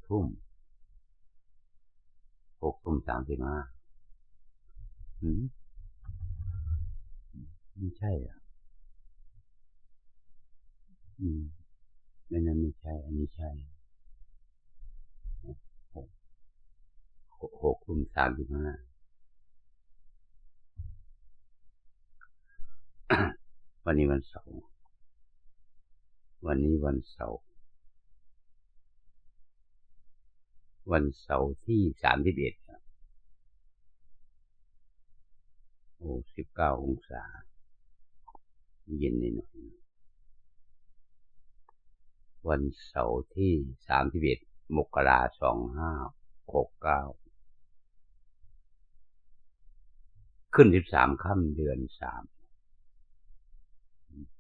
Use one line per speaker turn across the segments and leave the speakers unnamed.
ทุ่ม6:35ไม่ใช่อ่ะนั่นไม่ใช่อันนี้ใช่6:35วันนี้วันเสาร์วันเสาร์ที่3119 องศาเย็นหน่อยวันเสาร์ที่31 มกราคม 2569ขึ้น13ค่ำเดือน3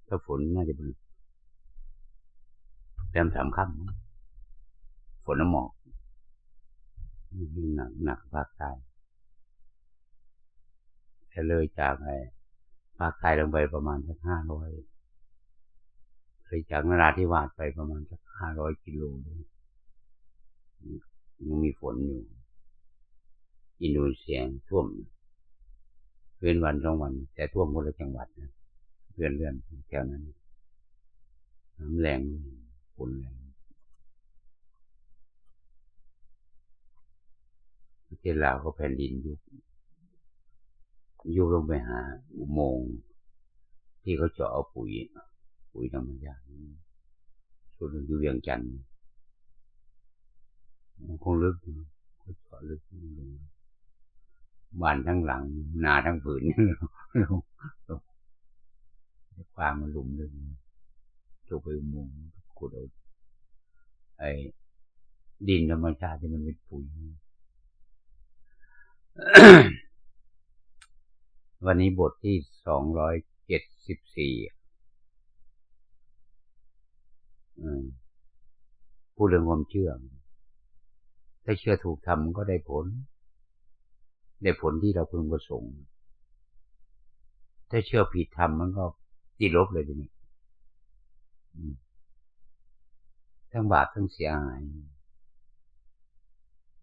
ถ้าฝนน่าจะเป็นแรม3ค่ำฝนน้ำหมอกยิ่งหนักภาคใต้จะเลยจากภาคใต้ลงไปประมาณสัก500เลยจากนราธิวาสไปประมาณสัก500 กิโลยังมีฝนอยู่อินโดนีเซียท่วมเว้นวัน2 วันแต่ท่วมคนละจังหวัดนะเลื่อนแถวนั้นน้ำแรงฝนแรงประเทศลาวก็แผ่นดินยุบลงไปหาอุโมงค์ที่เขาเจาะเอาปุ๋ยธรรมชาติส่วนอยู่เวียงจันทร์คงลึกเขาเจาะลึกลงบ้านทั้งหลังนาทั้งผืนลงความมันหลุมลึกจบไปอุโมงค์ขุดเอาดินธรรมชาติที่มันเป็นปุ๋ยวันนี้บทที่274พูดเรื่องความเชื่อถ้าเชื่อถูกทำก็ได้ผลที่เราพึงประสงค์ถ้าเชื่อผิดทำมันก็ติดลบเลยทีนี้ทั้งบาปทั้งเสียหาย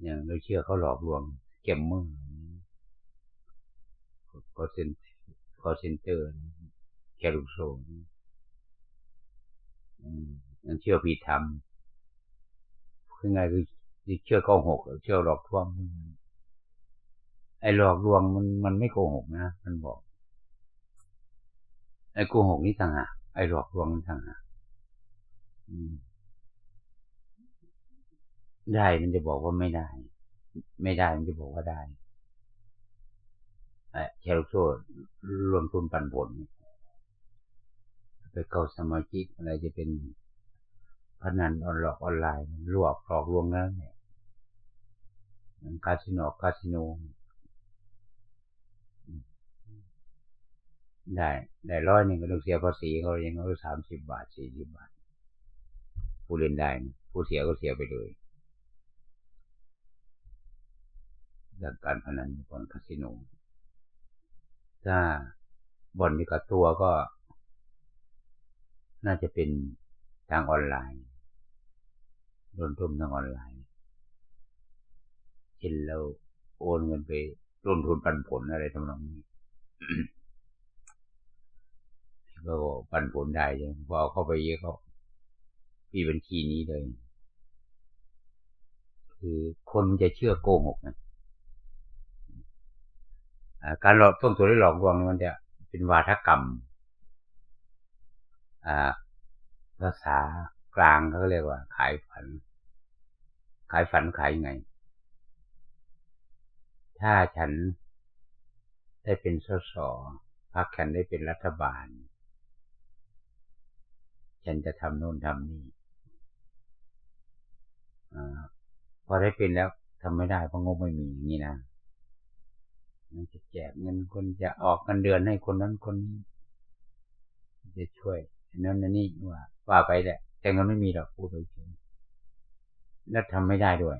อย่างเราเชื่อเขาหลอกลวงเก็มมือคอเซ็นเตอร์แครูโซยังเชื่อผิดทำคือไงคือเชื่อโกหกเชื่อหลอกลวงไอ้หลอกลวงมันไม่โกหกนะมันบอกไอ้โกหกนี่ต่างหากไอ้หลอกลวงนี่ต่างหากได้มันจะบอกว่าไม่ได้มันจะบอกว่าได้แชร์ลูกโซ่รวมทุนปันผลไปเข้าสมาชิกอะไรจะเป็นพนันออนไลน์หลอกลวงแล้วเนี่ยคาสิโนได้100ก็ต้องเสียภาษีเขาอย่างน้อย30 บาท40 บาทผู้เล่นได้ผู้เสียก็เสียไปเลยจากการพนันบอลคาสิโนถ้าบอลมีกับตัวก็น่าจะเป็นทางออนไลน์โดนทุ่มทางออนไลน์เช่นเราโอนเงินไปลงทุนปันผลอะไรทำนองนี้ก็ปันผลได้ยังพอเข้าไปเยอะเขามีบัญชีนี้เลยคือคนจะเชื่อโกหกนะการหลอกต้นตัวที่หลอกลวงมันจะเป็นวาทกรรมภาษากลางเขาเรียกว่าขายฝันขายไงถ้าฉันได้เป็นสสพรรคฉันได้เป็นรัฐบาลฉันจะทำโน่นทำนี่พอได้เป็นแล้วทำไม่ได้เพราะงบไม่มีอย่างนี้นะมันจะแจกเงินคนจะออกเงินเดือนให้คนนั้นคนนี้จะช่วยนั่นนี่ว่าไปแหละแต่เงินไม่มีหรอกพูดโดยตรงแล้วทำไม่ได้ด้วย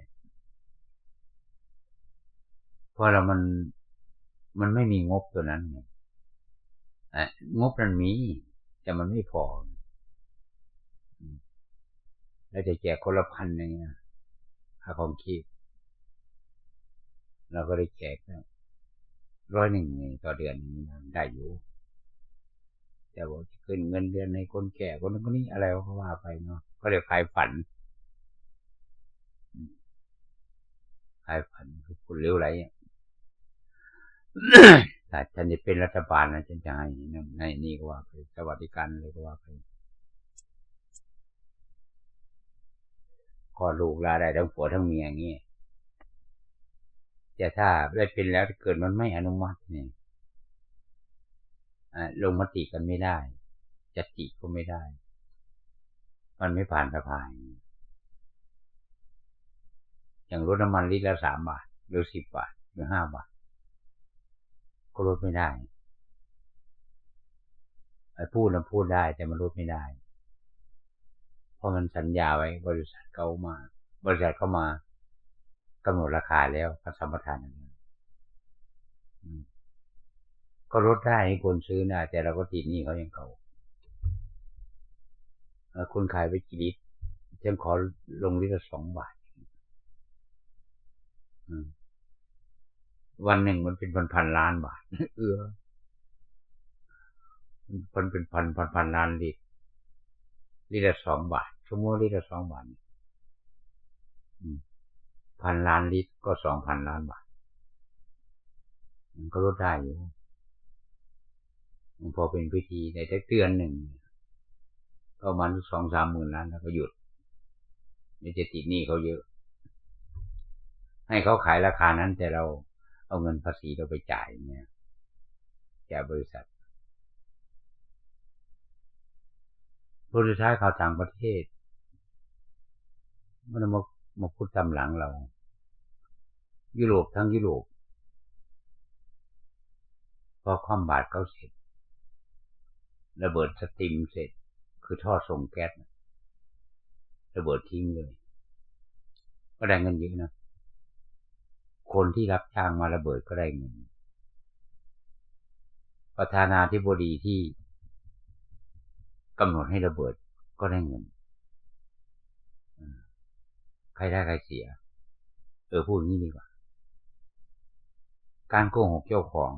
เพราะเรามันไม่มีงบตัวนั้นไงงบมันมีแต่มันไม่พอแล้วจะแจกคนละ1,000อย่างเงี้ย ค่าของชีพเราก็ได้แจก101ต่อเดือนนี้ได้อยู่แต่ว่าจะขึ้นเงินเดือนในคนแก่คนนั้นคนนี้อะไรก็ว่าไปเนาะก็เรียกขายฝันคือคุณเร็วไรแต่ฉันจะเป็นรัฐบาลนะฉันจะให้นี่ก็ว่าไปสวัสดิการเลยก็ว่าไปก็ลูกลาได้ทั้งผัวทั้งเมียอย่างนี้แต่ถ้าได้เป็นแล้วเกิดมันไม่อนุมัติเนี่ยลงมติกันไม่ได้จัดจิก็ไม่ได้มันไม่ผ่านสภาอย่างรถน้ำมันลิตรละ3 บาทหรือ10 บาทหรือ5 บาทก็ลดไม่ได้พูดได้แต่มันลดไม่ได้เพราะมันสัญญาไว้บริษัทเข้ามากำหนดราคาแล้วก็สัมปทานก็ลดได้ให้คนซื้อได้แต่เราก็ติดหนี้เขาอย่างเก่าคุณขายไปกี่ลิตรฉันขอลงลิตรละ2 บาทวันหนึ่งมันเป็นพันล้านบาทมันเป็นพันล้านลิตรละ2 บาทชั่วโมงลิตรละ2 บาท1,000 ล้านลิตรก็2,000 ล้านบาทมันก็ลดได้อยู่พอเป็นพิธีในแต่เดือนหนึ่งก็ประมาณ2-3 หมื่นล้านแล้วก็หยุดไม่จะติดหนี้เขาเยอะให้เขาขายราคานั้นแต่เราเอาเงินภาษีเราไปจ่ายเนี่ยแก่บริษัทผลสุดท้ายข่าวต่างประเทศมันมาพูดตำหลังเรายุโรปทั้งยุโรปพอความบาดเขาเสร็จระเบิดสตรีมเสร็จคือท่อส่งแก๊สระเบิดทิ้งเลยก็ได้เงินเยอะนะคนที่รับจ้างมาระเบิดก็ได้เงินประธานาธิบดีที่กำหนดให้ระเบิดก็ได้เงินใครได้ใครเสียพูดงี้ดีกว่าการโกหกเจ้าของ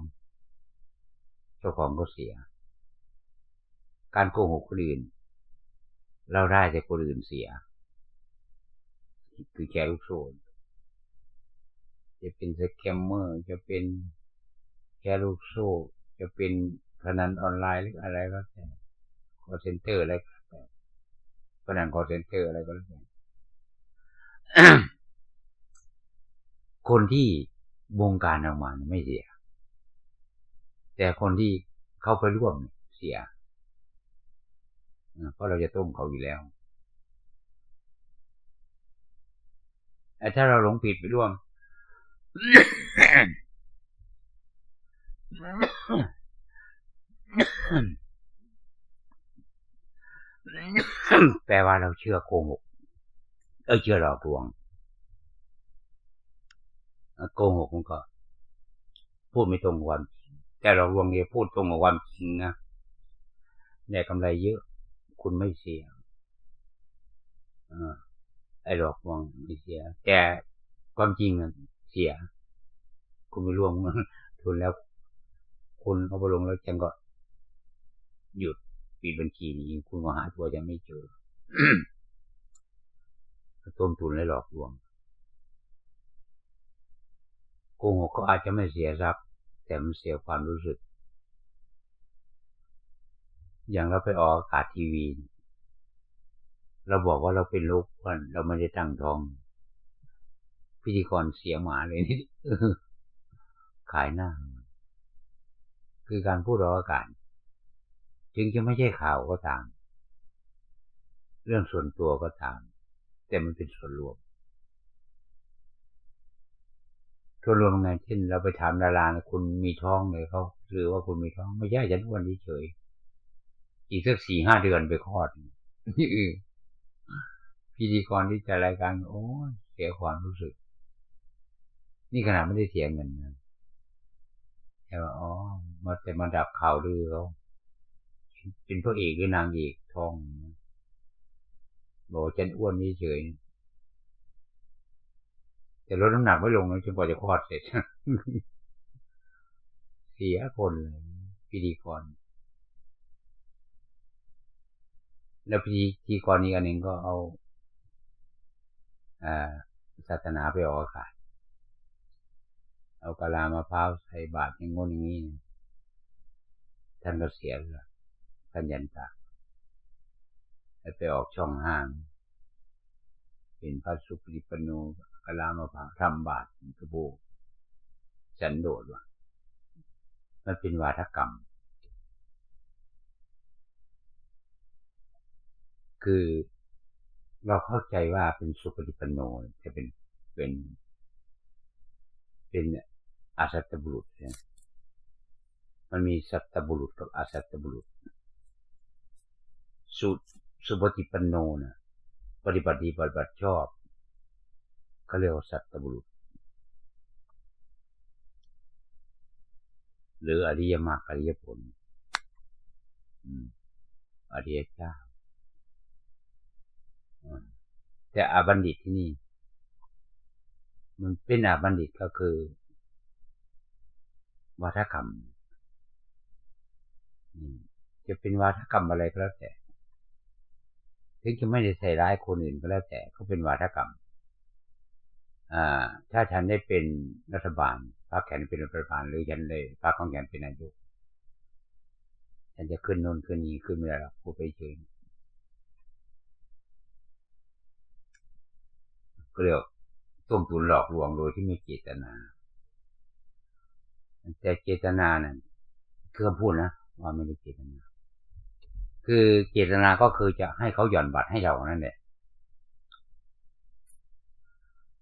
ก็เสียการโกหกคนอื่นเราได้แต่คนอื่นเสียคือแชร์ลูกโซ่จะเป็นสแกมเมอร์จะเป็นแชร์ลูกโซ่จะเป็นพนันออนไลน์หรืออะไรก็แต่คอลเซ็นเตอร์อะไรก็แต่พนันคอลเซ็นเตอร์อะไรก็แล้วแต่คนที่วงการออกมาไม่เสียแต่คนที่เข้าไปร่วมเสียเพราะเราจะต้มเขาอยู่แล้วถ้าเราหลงผิดไปร่วมแปลว่าเราเชื่อโกหกเชื่อหลอกลวงโกหกมันก็พูดไม่ตรงความจริงแต่หลอกลวงเนี่ยพูดตรงกับความจริงนะได้กำไรเยอะคุณไม่เสียไอ้หลอกลวงไม่เสียแต่ความจริงเสียคุณไปร่วมทุนแล้วคุณเอาไปลงแล้วจังก็หยุดปิดบัญชีนี้คุณก็หาตัวยังไม่เจอต้มทุนและหลอกลวงโกหกก็อาจจะไม่เสียทรัพย์แต่มันเสียความรู้สึกอย่างเราไปออกอากาศทีวีเราบอกว่าเราเป็นโรคอ้วนเราไม่ได้ตั้งท้องพิธีกรเสียหมาเลยนี่ขายหน้าคือการพูดออกอากาศถึงจะไม่ใช่ข่าวก็ตามเรื่องส่วนตัวก็ตามแต่มันเป็นส่วนรวมไงเช่นเราไปถามดาราคุณมีท้องเลยเขาหรือว่าคุณมีท้องไม่ใช่ฉันอ้วนเฉยอีกสัก4-5 เดือนไปคลอดนี่พิธีกรที่จะรายการโอ้เสียความรู้สึกนี่ขนาดไม่ได้เสียเงินนะแต่ว่ามาดับข่าวลือเขาเป็นพระเอกหรือนางเอกท้องบอกฉันอ้วนเฉย แต่ลดน้ำหนักไม่ลงเลยจนกว่าจะคลอดเสร็จ เสียคนเลยพิธีกรแล้วพิธีกรอีกอันหนึ่งก็เอาศาสนาไปออกอากาศเอากะลามะพร้าวใส่บาตรอย่างงนอย่างนี้ท่านก็เสียเลยท่านยันตาไปออกช่องห้างเป็นพระสุปฏิปันโนกะลามะพร้าวทำบาตรกระโบสันโดษว่ะมันเป็นวาทกรรมคือเราเข้าใจว่าเป็นสุปฏิปันโนจะเป็นอาสัตตบุรุษเนี่ยมันมีสัตตบุรุษกับอาสัตตบุรุษสุปฏิปันโนนะปฏิบัติดีปฏิบัติชอบเขาเรียกว่าสัตตบุรุษหรืออริยมรรคอริยผลอริยเจ้าแต่อาบัณฑิตที่นี่มันเป็นอาบัณฑิตก็คือวาทกรรมจะเป็นวาทกรรมอะไรก็แล้วแต่ถึงจะไม่ได้ใส่ร้ายคนอื่นก็แล้วแต่เขาเป็นวาทกรรมถ้าฉันได้เป็นรัฐบาลพรรคแขนเป็นรัฐบาลหรือฉันได้พรรคของแขนเป็นนายกฉันจะขึ้นโน่นขึ้นนี้ขึ้นไม่ได้หรอกพูดไปเฉยก็เรียกต้มตุ๋นหลอกลวงโดยที่ไม่เจตนาแต่เจตนานั้นคือคำพูดนะว่าไม่ได้เจตนาคือเจตนาก็คือจะให้เขาหย่อนบัตรให้เรานั่นแหละ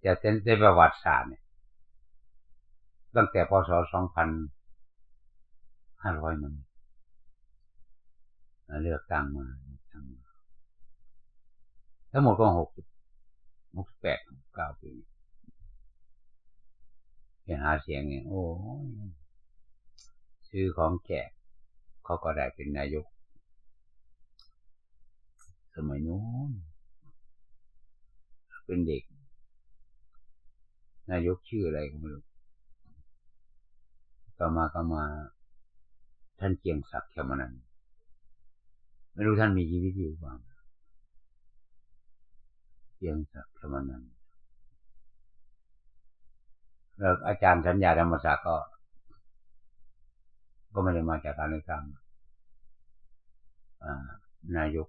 แต่ในประวัติศาสตร์เนี่ยตั้งแต่พ.ศ. 2500มันเลือกตั้งมาทั้งหมดก็68-69 ปีไปหาเสียงเนี่ยโอ้ซื้อของแจกเขาก็ได้เป็นนายกสมัยนู้นเป็นเด็กนายกชื่ออะไรก็ไม่รู้ก็มาท่านเกียงศักดิ์เขมนันท์ไม่รู้ท่านมีชีวิตอยู่บ้างเกียงศักดิ์เขมนันท์แล้วอาจารย์สัญญาธรรมศักดิ์ก็ไม่ได้มาจากการเลือกตั้งนายก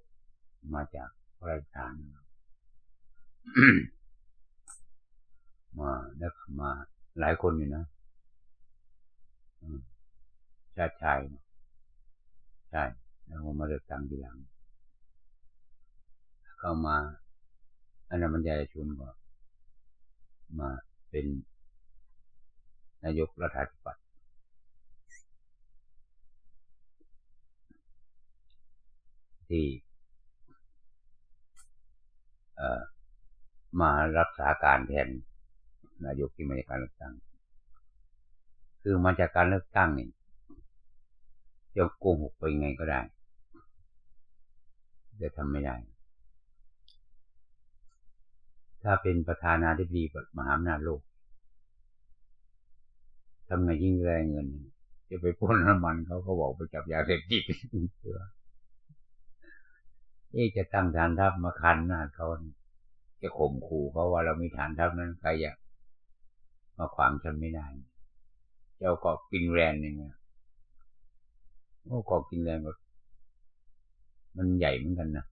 มาจากพระราชทานมาแล้วมาหลายคนอยู่นะชาติชายใช่แล้วมาเลือกตั้งทีหลังเข้ามาอันนั้นบรรยายชนก็มาเป็นนายกรัฐาธิปัตย์ที่มารักษาการแทนนายกที่มาจากการเลือกตั้งคือมาจากการเลือกตั้งนี่จะโกหกไปยังไงก็ได้แต่ทำไม่ได้ถ้าเป็นประธานาธิบดีมหาอำนาจโลกทำไงยิ่งแรงเงินจะไปปล้นน้ำมันเขาบอกไปจับยาเสพติดจะตั้งฐานทัพมาคันหน้าเขาจะข่มขู่เขาว่าเรามีฐานทัพนั้นใครอยากมาขวางฉันไม่ได้เจ้าเกาะกินแรนอย่างเงี้ยโอ้เกาะกินแรนก็มันใหญ่เหมือนกันนะ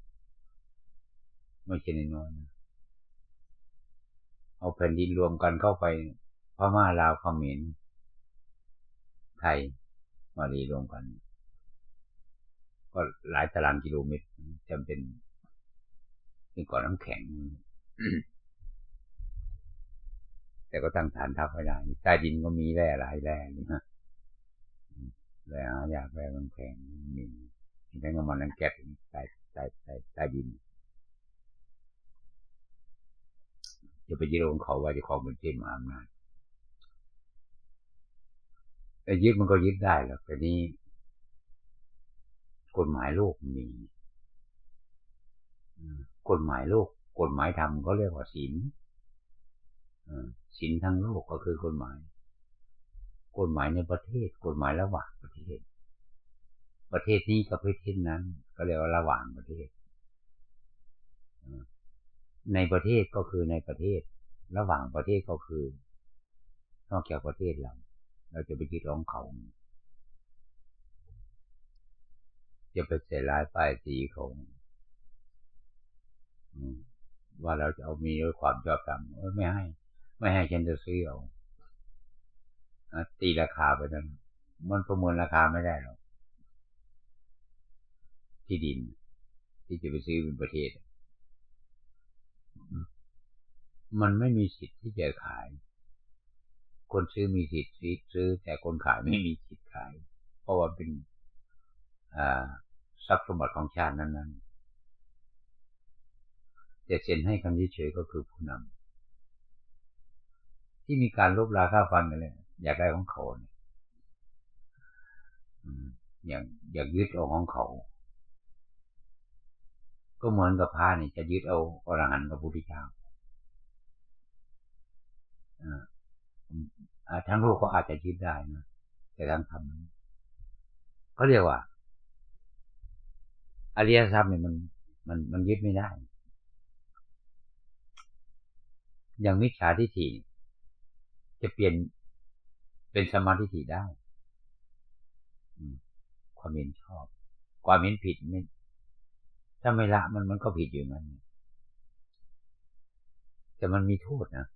ไม่ใช่น้อยนะเอาแผ่นดินรวมกันเข้าไปพม่าลาวเขมรไทยมาลีรวมกันก็หลายตารางกิโลเมตรจำเป็นเกาะน้ำแข็งแต่ก็ตั้งฐานทัพไม่ได้ใต้ดินก็มีแร่หลายแร่นะแร่หายากแร่มันแพงมีแร่น้ำมันนั้นแก๊สใต้ดินจะไปยึดของเขาว่าจะครองเป็นเจ้ามหาอำนาจแต่ยึดมันก็ยึดได้หรอกแต่นี้กฎหมายโลกมีกฎหมายโลกกฎหมายธรรมก็เรียกว่าศีล ศีลทางโลกก็คือกฎหมายในประเทศกฎหมายระหว่างประเทศนี้กับประเทศนั้นก็เรียกว่าระหว่างประเทศในประเทศก็คือในประเทศระหว่างประเทศก็คือนอกจากประเทศเราจะไปยึดของเขาจะไปใส่ร้ายป้ายสีเขาว่าเราจะเอามีด้วยความชอบธรรมไม่ให้ฉันจะซื้อเอาตีราคาไปนั้นมันประเมินราคาไม่ได้หรอกที่ดินที่จะไปซื้อเป็นประเทศมันไม่มีสิทธิ์ที่จะขายคนซื้อมีสิทธิ์ซื้อแต่คนขายไม่มีสิทธิ์ขายเพราะว่าเป็นทรัพย์สมบัติของชาตินั้นแต่เซ็นให้กันเฉยๆก็คือผู้นำที่มีการลบราค่าฟันกันเลยอยากได้ของเขาเนี่ยอยากยึดเอาของเขาก็เหมือนกับพระนี่จะยึดเอาอรหันต์กับพุทธเจ้าทั้งโลกก็อาจจะยึดได้นะแต่ทางธรรมเขาเรียกว่าอริยทรัพย์เนี่ยมันยึดไม่ได้อย่างมิจฉาทิฏฐิจะเปลี่ยนเป็นสัมมาทิฏฐิได้ความเห็นชอบความเห็นผิดไม่ถ้าไม่ละมันก็ผิดอยู่นั้นแต่มันมีโทษนะ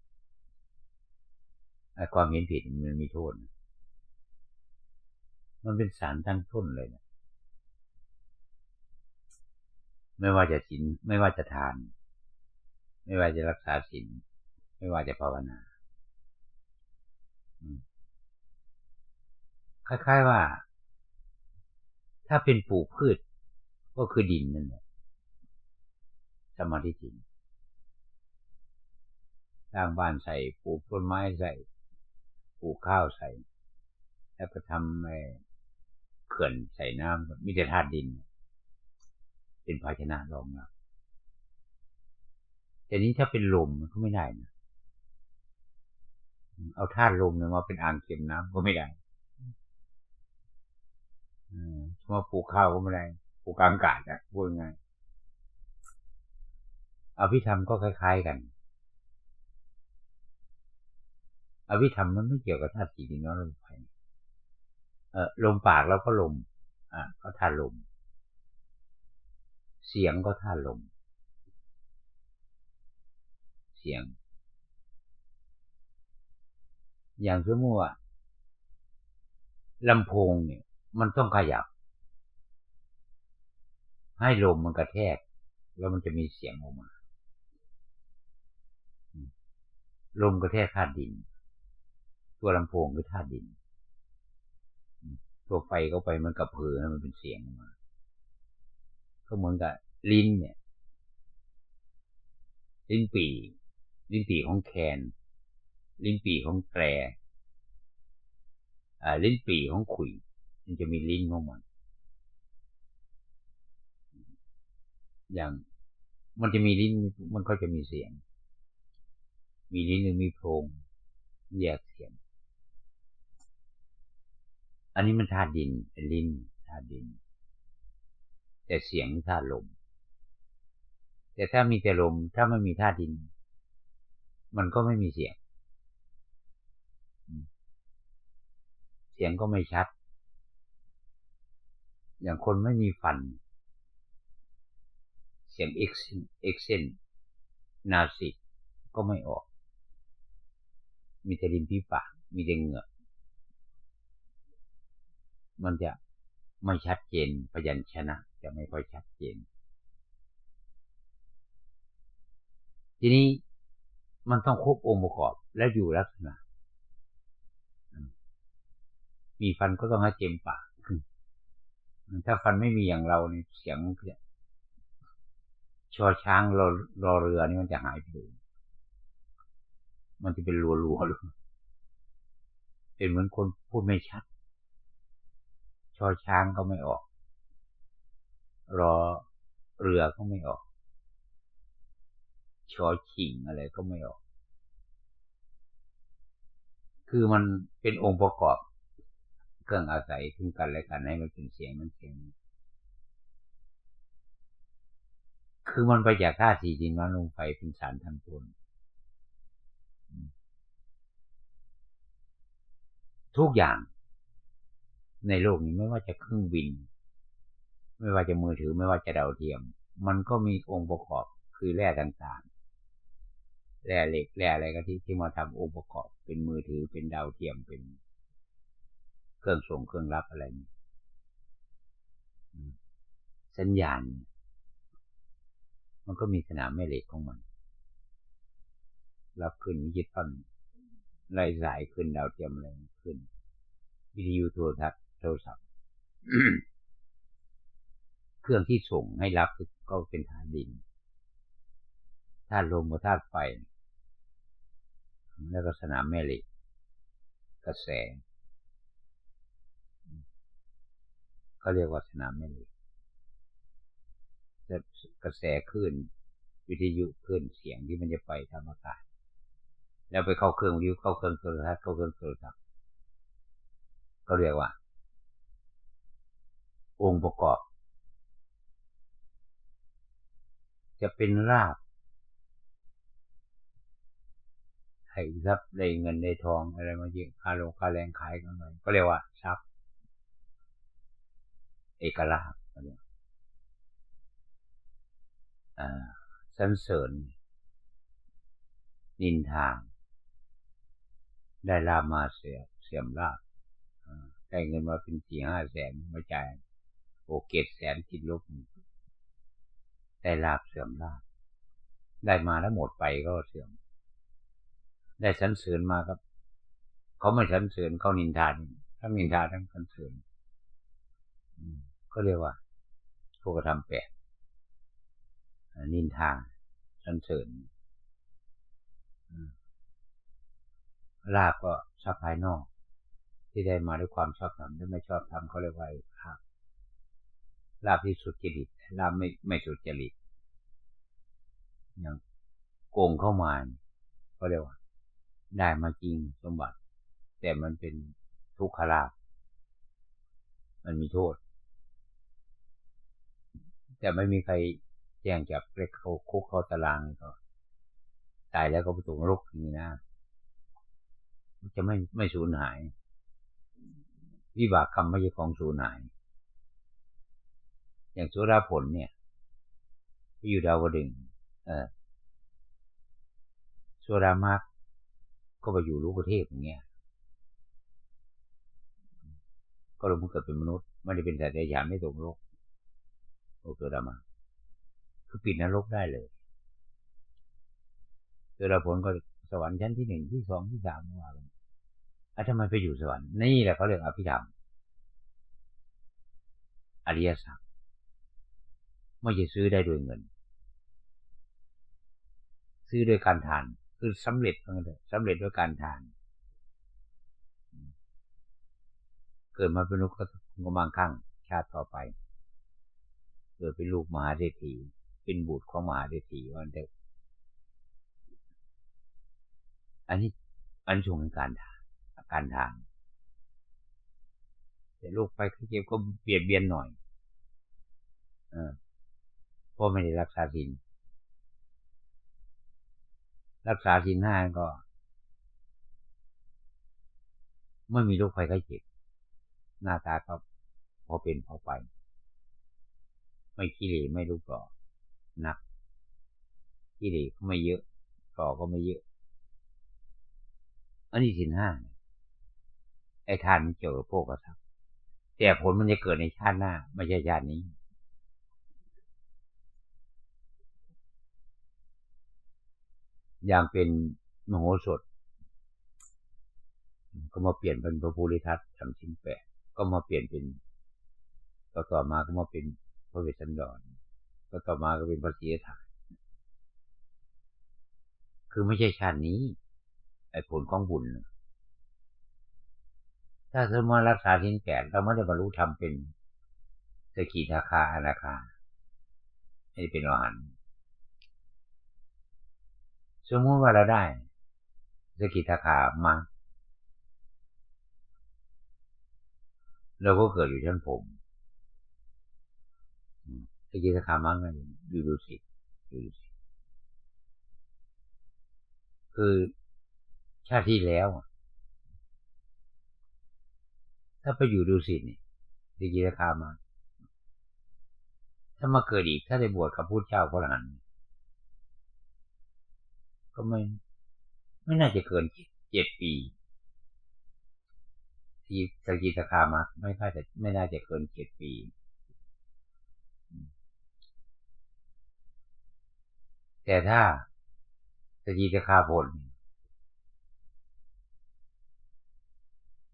ความเห็นผิดมันมีโทษมันเป็นสารตั้งต้นเลยนะไม่ว่าจะศีลไม่ว่าจะทานไม่ว่าจะรักษาศีลไม่ว่าจะภาวนาคล้ายๆว่าถ้าเป็นปลูกพืชก็คือดินนั่นแหละสมาธิดินสร้างบ้านใส่ปลูกต้นไม้ใส่ปลูกข้าวใส่แล้วก็ทำเขื่อนใส่น้ำมีแต่ธาตุดินเป็นภาชนะรองรับแต่นี้ถ้าเป็นลมมันก็ไม่ได้นะเอาธาตุลมมาเป็นอ่างเก็บน้ำก็ไม่ได้มาปลูกข้าวก็ไม่ได้ปลูกกลางอากาศอะพูดง่ายอภิธรรมก็คล้ายๆกันอภิธรรมมันไม่เกี่ยวกับธาตุสี่ดินน้ำลมไฟลมปากแล้วก็ลมก็ธาตุลมเสียงก็ธาตุลมเสียงอย่างสมมติว่าลำโพงเนี่ยมันต้องขยับให้ลมมันกระแทกแล้วมันจะมีเสียงออกมาลมกระแทกธาตุดินตัวลำโพงคือธาตุดินตัวไฟเข้าไปมันกระเพื่อให้มันเป็นเสียงออกมาก็เหมือนกับลิ้นเนี่ยลิ้นปี่ของแคนลิ้นปี่ของแตรลิ้นปี่ของขุยมันจะมีลิ้นของมันอย่างมันจะมีลิ้นมันก็จะมีเสียงมีลิ้นหรือมีโพรงแยกเสียงอันนี้มันธาตุดินเป็นลิ้นธาตุดินแต่เสียงธาตุลมแต่ถ้ามีแต่ลมถ้าไม่มีธาตุดินมันก็ไม่มีเสียงเสียงก็ไม่ชัดอย่างคนไม่มีฟันเสียงเอ็กเซนนาสิกก็ไม่ออกมีแต่ริมฝีปากมีแต่เหงือกมันจะไม่ชัดเจนพยัญชนะจะไม่ค่อยชัดเจนทีนี้มันต้องครบองค์ประกอบและอยู่ลักษณะมีฟันก็ต้องให้เต็มปากถ้าฟันไม่มีอย่างเราเนี่ยเสียงชอช้างรอเรือนี่มันจะหายไปเลยมันจะเป็นรัวๆเลยเป็นเหมือนคนพูดไม่ชัดชอช้างก็ไม่ออกรอเรือก็ไม่ออกชอชิงอะไรก็ไม่ออก คือมันเป็นองค์ประกอบเครื่องอาศัยซึ่งกันและกันให้มันเป็นเสียงมันเสียงคือมันไปจากธาตุสี่ดินน้ำลมไฟเป็นสารทั้งต้นทุกอย่างในโลกนี้ไม่ว่าจะเครื่องบินไม่ว่าจะมือถือไม่ว่าจะดาวเทียมมันก็มีองค์ประกอบคือแร่ต่างๆแร่เหล็กแร่อะไรก็ที่มาทำองค์ประกอบเป็นมือถือเป็นดาวเทียมเป็นเครื่องส่งเครื่องรับอะไรนี้สัญญาณมันก็มีสนามแม่เหล็กของมันรับขึ้นดิจิตอลไล่สายขึ้นดาวเทียมอะไรขึ้นวิทยุโทรทัศน์โทรศัพท์ เครื่องที่ส่งให้รับก็เป็นธาตุดินธาตุลมกับธาตุไฟแล้วก็สนามแม่เหล็กกระแสเขาเรียกว่าสนามแม่เหล็กกระแสคลื่นวิทยุคลื่นเสียงที่มันจะไปทางอากาศแล้วไปเข้าเครื่องวิทยุเข้าเครื่องโทรทัศน์เข้าเครื่องโทรศัพท์ก็เรียกว่าองค์ประกอบจะเป็นรากให้ทรัพย์ได้เงินได้ทองอะไรมาเยอะค่าแรงขายกันไปก็เรียกว่าทรัพย์เอกลาภสรรเสริญนินทาได้ลาภมาเสื่อมลาภได้เงินมาเป็น4-5 แสนมาจ่าย7 แสนติดลบได้ลาภเสื่อมลาภได้มาแล้วหมดไปก็เสื่อมได้สรรเสริญมาครับเขาไม่สรรเสริญเขานินทาทั้งนินทาทั้งสรรเสริญก็เรียกว่าพวกกระทำแปดนินทาสรรเสริญลาภก็ทรัพย์ภายนอกที่ได้มาด้วยความชอบธรรมถ้าไม่ชอบธรรมเขาเรียกว่าลาภที่สุจริตลาภไม่สุจริตอย่างโกงเข้ามาเขาเรียกว่าได้มาจริงสมบัติแต่มันเป็นทุกขลาภมันมีโทษแต่ไม่มีใครแจ้งจับเรียกเขาคุกเข้าตารางก็ตายแล้วก็ไปตกนรกอย่างนี้นะจะไม่สูญหายวิบากกรรมไม่ใช่ของสูญหายอย่างโสดาผลเนี่ยที่อยู่ดาวดึงโสดามรรคก็ไปอยู่ลูกประเทศอย่างเงี้ยก็ลงมาเกิดเป็นมนุษย์ไม่ได้เป็นสัตว์เดรัจฉานไม่ตกนรกโสดามรรคคือปิดนรกได้เลยโสดาผลก็สวรรค์ชั้นที่1ที่2ที่3ว่ากันทำไมไปอยู่สวรรค์นี่แหละเขาเรียกอภิธรรมอริยสัจไม่ใช่ซื้อได้ด้วยเงินซื้อด้วยการทานคือสำเร็จด้วยการทานเกิดมาเป็นมนุษย์ก็บางครั้งชาติต่อไปเกิดเป็นลูกมหาเศรษฐีเป็นบุตรของมหาเศรษฐีวันเด็กอันนี้ชงเป็นการทานแต่ลูกไปเก็บก็เบียดเบียนหน่อยเพราะไม่ได้รักษาศีล5ก็ไม่มีโรคภัยไข้เจ็บหน้าตาก็พอเป็นพอไปไม่ขี้เหร่ไม่รูปหล่อนักขี้เหร่ก็ไม่เยอะหล่อก็ไม่เยอะอันนี้ศีล 5ไอ้ทานมันเกี่ยวกับพวกกระทำแต่ผลมันจะเกิดในชาติหน้าไม่ใช่ชาตินี้อย่างเป็นมโหสถก็มาเปลี่ยนเป็นพระภูริทัตจำศีล 8ก็มาเปลี่ยนเป็นต่อมาก็มาเป็นพระเวสสันดรก็ต่อมาก็เป็นพระศรีอรหันต์คือไม่ใช่ชาตินี้ไอ้ผลของบุญถ้าสมมติรักษาศีล 8เราไม่ได้บรรลุธรรมเป็นสกิทาคาอนาคาไม่ได้เป็นอรหันต์สมมติว่าเราได้สกิทาคามา เราก็เกิดอยู่ชั้นผมสกิทาคามะก็อยู่ดุสิตคือชาติที่แล้วถ้าไปอยู่ดุสิตนี่สกิทาคามะถ้ามาเกิดอีกถ้าได้บวชกับพุทธเจ้าพระอรหันต์ก็ไม่น่าจะเกิน7 ปีที่สกิทาคามะไม่น่าจะเกิน7 ปีแต่ถ้าสกิทาคาผล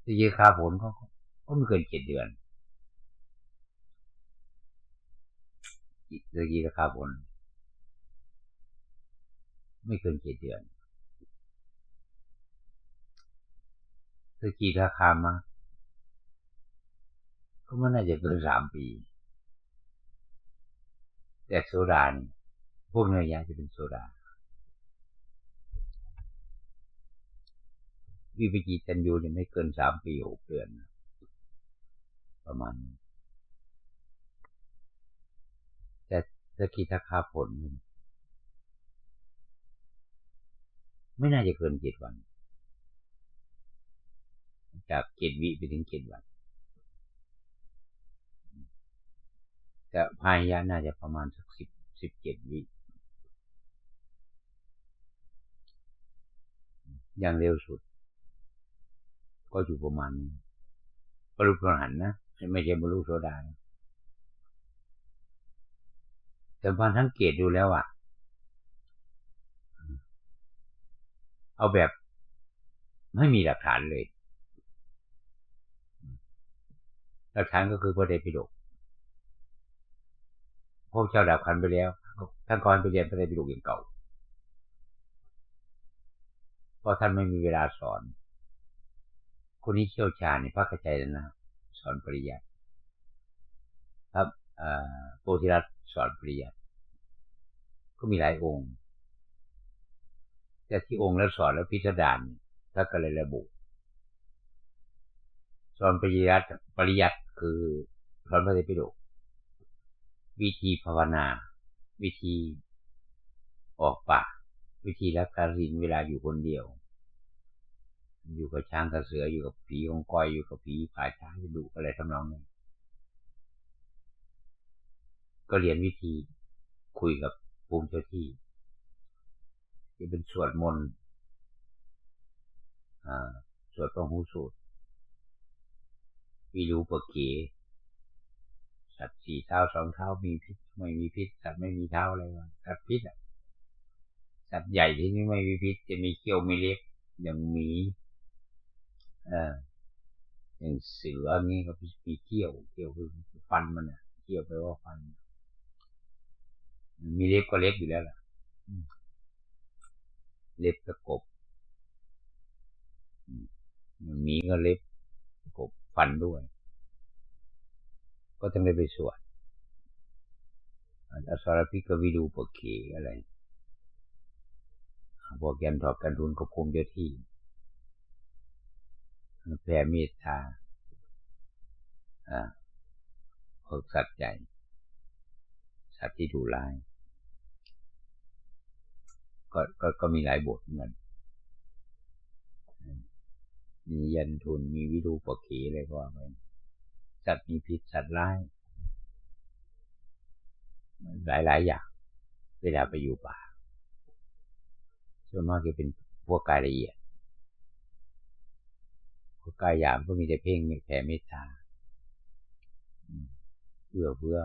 สกิทาคาผลก็ไม่เกิน7 เดือนสกิทาคาผลไม่เกิน7 เดือนสกิทาคามะก็ไม่น่าจะเกิน3 ปีแต่โซดานี่พวกเนื้อยาจะเป็นโซดาวิปจิตัญญูเนี่ยไม่เกิน3 ปี 6 เดือนประมาณแต่สกิทาคาผลไม่น่าจะเกิน7 วันจาก7 วิไปถึง7 วันแต่พายะน่าจะประมาณสัก17 วิอย่างเร็วสุดก็อยู่ประมาณบรรลุพระอรหันต์นะไม่ใช่บรรลุโสดานะแต่พอสังเกตดูแล้วเอาแบบไม่มีหลักฐานเลยหลักฐานก็คือพระไตรปิฎกพระเจ้าดับขันไปแล้วท่านก่อนไปเรียนพระไตรปิฎกอย่างเก่าเพราะท่านไม่มีเวลาสอนคนนี้เชี่ยวชาญในพระกระจายนะสอนปริยัติครับโพธิรัตน์สอนปริยัติก็มีหลายองค์แต่ที่องค์แล้วสอนแล้วพิสดารท่านก็เลยระบุสอนปริยัติคือสอนพระไตรปิฎกวิธีภาวนาวิธีออกปากวิธีรักษาศีลเวลาอยู่คนเดียวอยู่กับช้างกับเสืออยู่กับผีของกอยอยู่กับผีป่าช้าจะดุอะไรทำนองนี้ก็เรียนวิธีคุยกับภูมิเจ้าที่จะเป็นสวดมนต์สวดพระหูสูตรวิรูปเกสัตว์4 เท้า 2 เท้ามีพิษไม่มีพิษสัตว์ไม่มีเท้าอะไรวะสัตว์พิษสัตว์ใหญ่ที่ไม่มีพิษจะมีเขี้ยวมีเล็บอย่างหมีอย่างเสืออย่างนี้ก็มีเขี้ยวคือฟันมันเขี้ยวไปว่าฟันมีเล็บก็เล็บอยู่แล้วล่ะเล็บตะกบหมีก็เล็บตะกบฟันด้วยก็ต้องได้ไปสวดอสรพิกวิรูปเกอะไรพวกแกนถอกกันทุนก็ภูมิเจ้าที่แผ่เมตตาพวกสัตว์ใหญ่สัตว์ที่ดุร้ายก็มีหลายบทเหมือนมียันทุนมีวิรูปเกอะไรก็ว่าไปสัตว์มีพิษสัตว์ร้ายหลายอย่างเวลาไปอยู่ป่าส่วนมากจะเป็นพวกกายละเอียดพวกกายหยาบก็มีแต่เพ่งแผ่เมตตาเพื่อ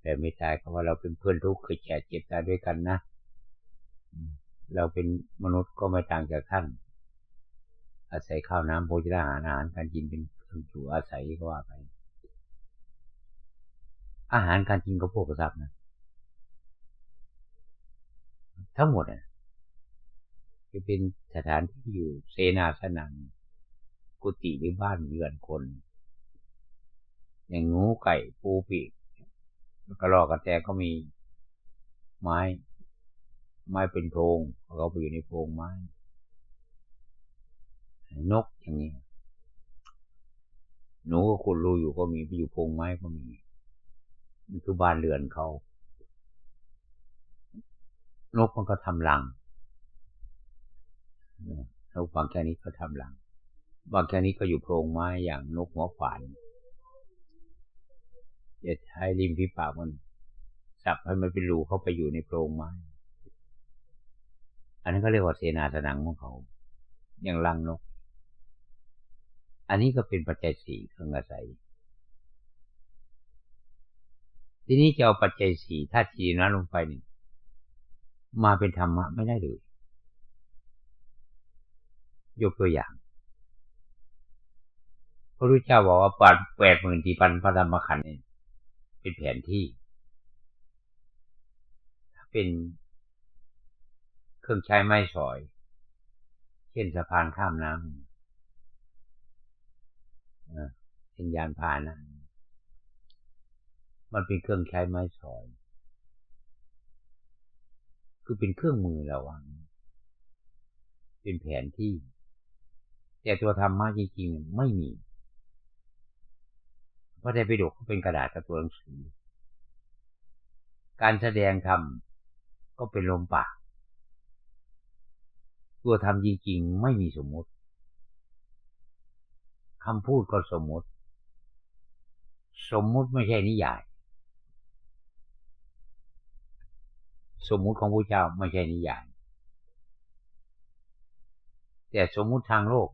แผ่เมตตาเพราะว่าเราเป็นเพื่อนทุกข์เคยแก่เจ็บตายด้วยกันนะเราเป็นมนุษย์ก็ไม่ต่างจากท่านอาศัยข้าวน้ำโภชนาอาหารการกินเป็นเครื่องอยู่อาศัยก็ว่าไปอาหารการกินก็พวกกระซับนะทั้งหมดจะเป็นสถานที่อยู่เสนาสนะกุฏิหรือบ้านเรือนคนอย่างงูไก่ปูปีกกระรอกกระแตก็มีไม้เป็นโพรงเขาไปอยู่ในโพรงไม้นกอย่างนี้ หนูก็ขุดรูอยู่ก็มีไปอยู่โพรงไม้ก็มีมันคือบ้านเรือนเขานกมันก็ทำรังนกบางแค่นี้ก็ทำรังบางแค่นี้ก็อยู่โพรงไม้อย่างนกหัวขวานจะใช้ริมฝีปากมันสับให้มันเป็นรูเข้าไปอยู่ในโพรงไม้อันนั้นก็เรียกว่าเสนาสนังของเขาอย่างรังนกอันนี้ก็เป็นปัจจัยสี่เครื่องอาศัยทีนี้จะเอาปัจจัยสี่ธาตุสี่นั้นลงไปนี่มาเป็นธรรมะไม่ได้เลยยกตัวอย่างพระพุทธเจ้าบอกว่า84,000 พระธรรมขันธ์เป็นแผนที่ถ้าเป็นเครื่องใช้ไม้สอยเช่นสะพานข้ามน้ำเป็นยานพาหนะมันเป็นเครื่องใช้ไม้สอยคือเป็นเครื่องมือระวังเป็นแผนที่แต่ตัวธรรมะจริงๆไม่มีพระไตรปิฎกก็เป็นกระดาษกับตัวหนังสือการแสดงธรรมก็เป็นลมปากตัวธรรมจริงๆไม่มีสมมติคำพูดก็สมมติไม่ใช่นิยายสมมุติของพระเจ้าไม่ใช่นิยายแต่สมมุติทางโลก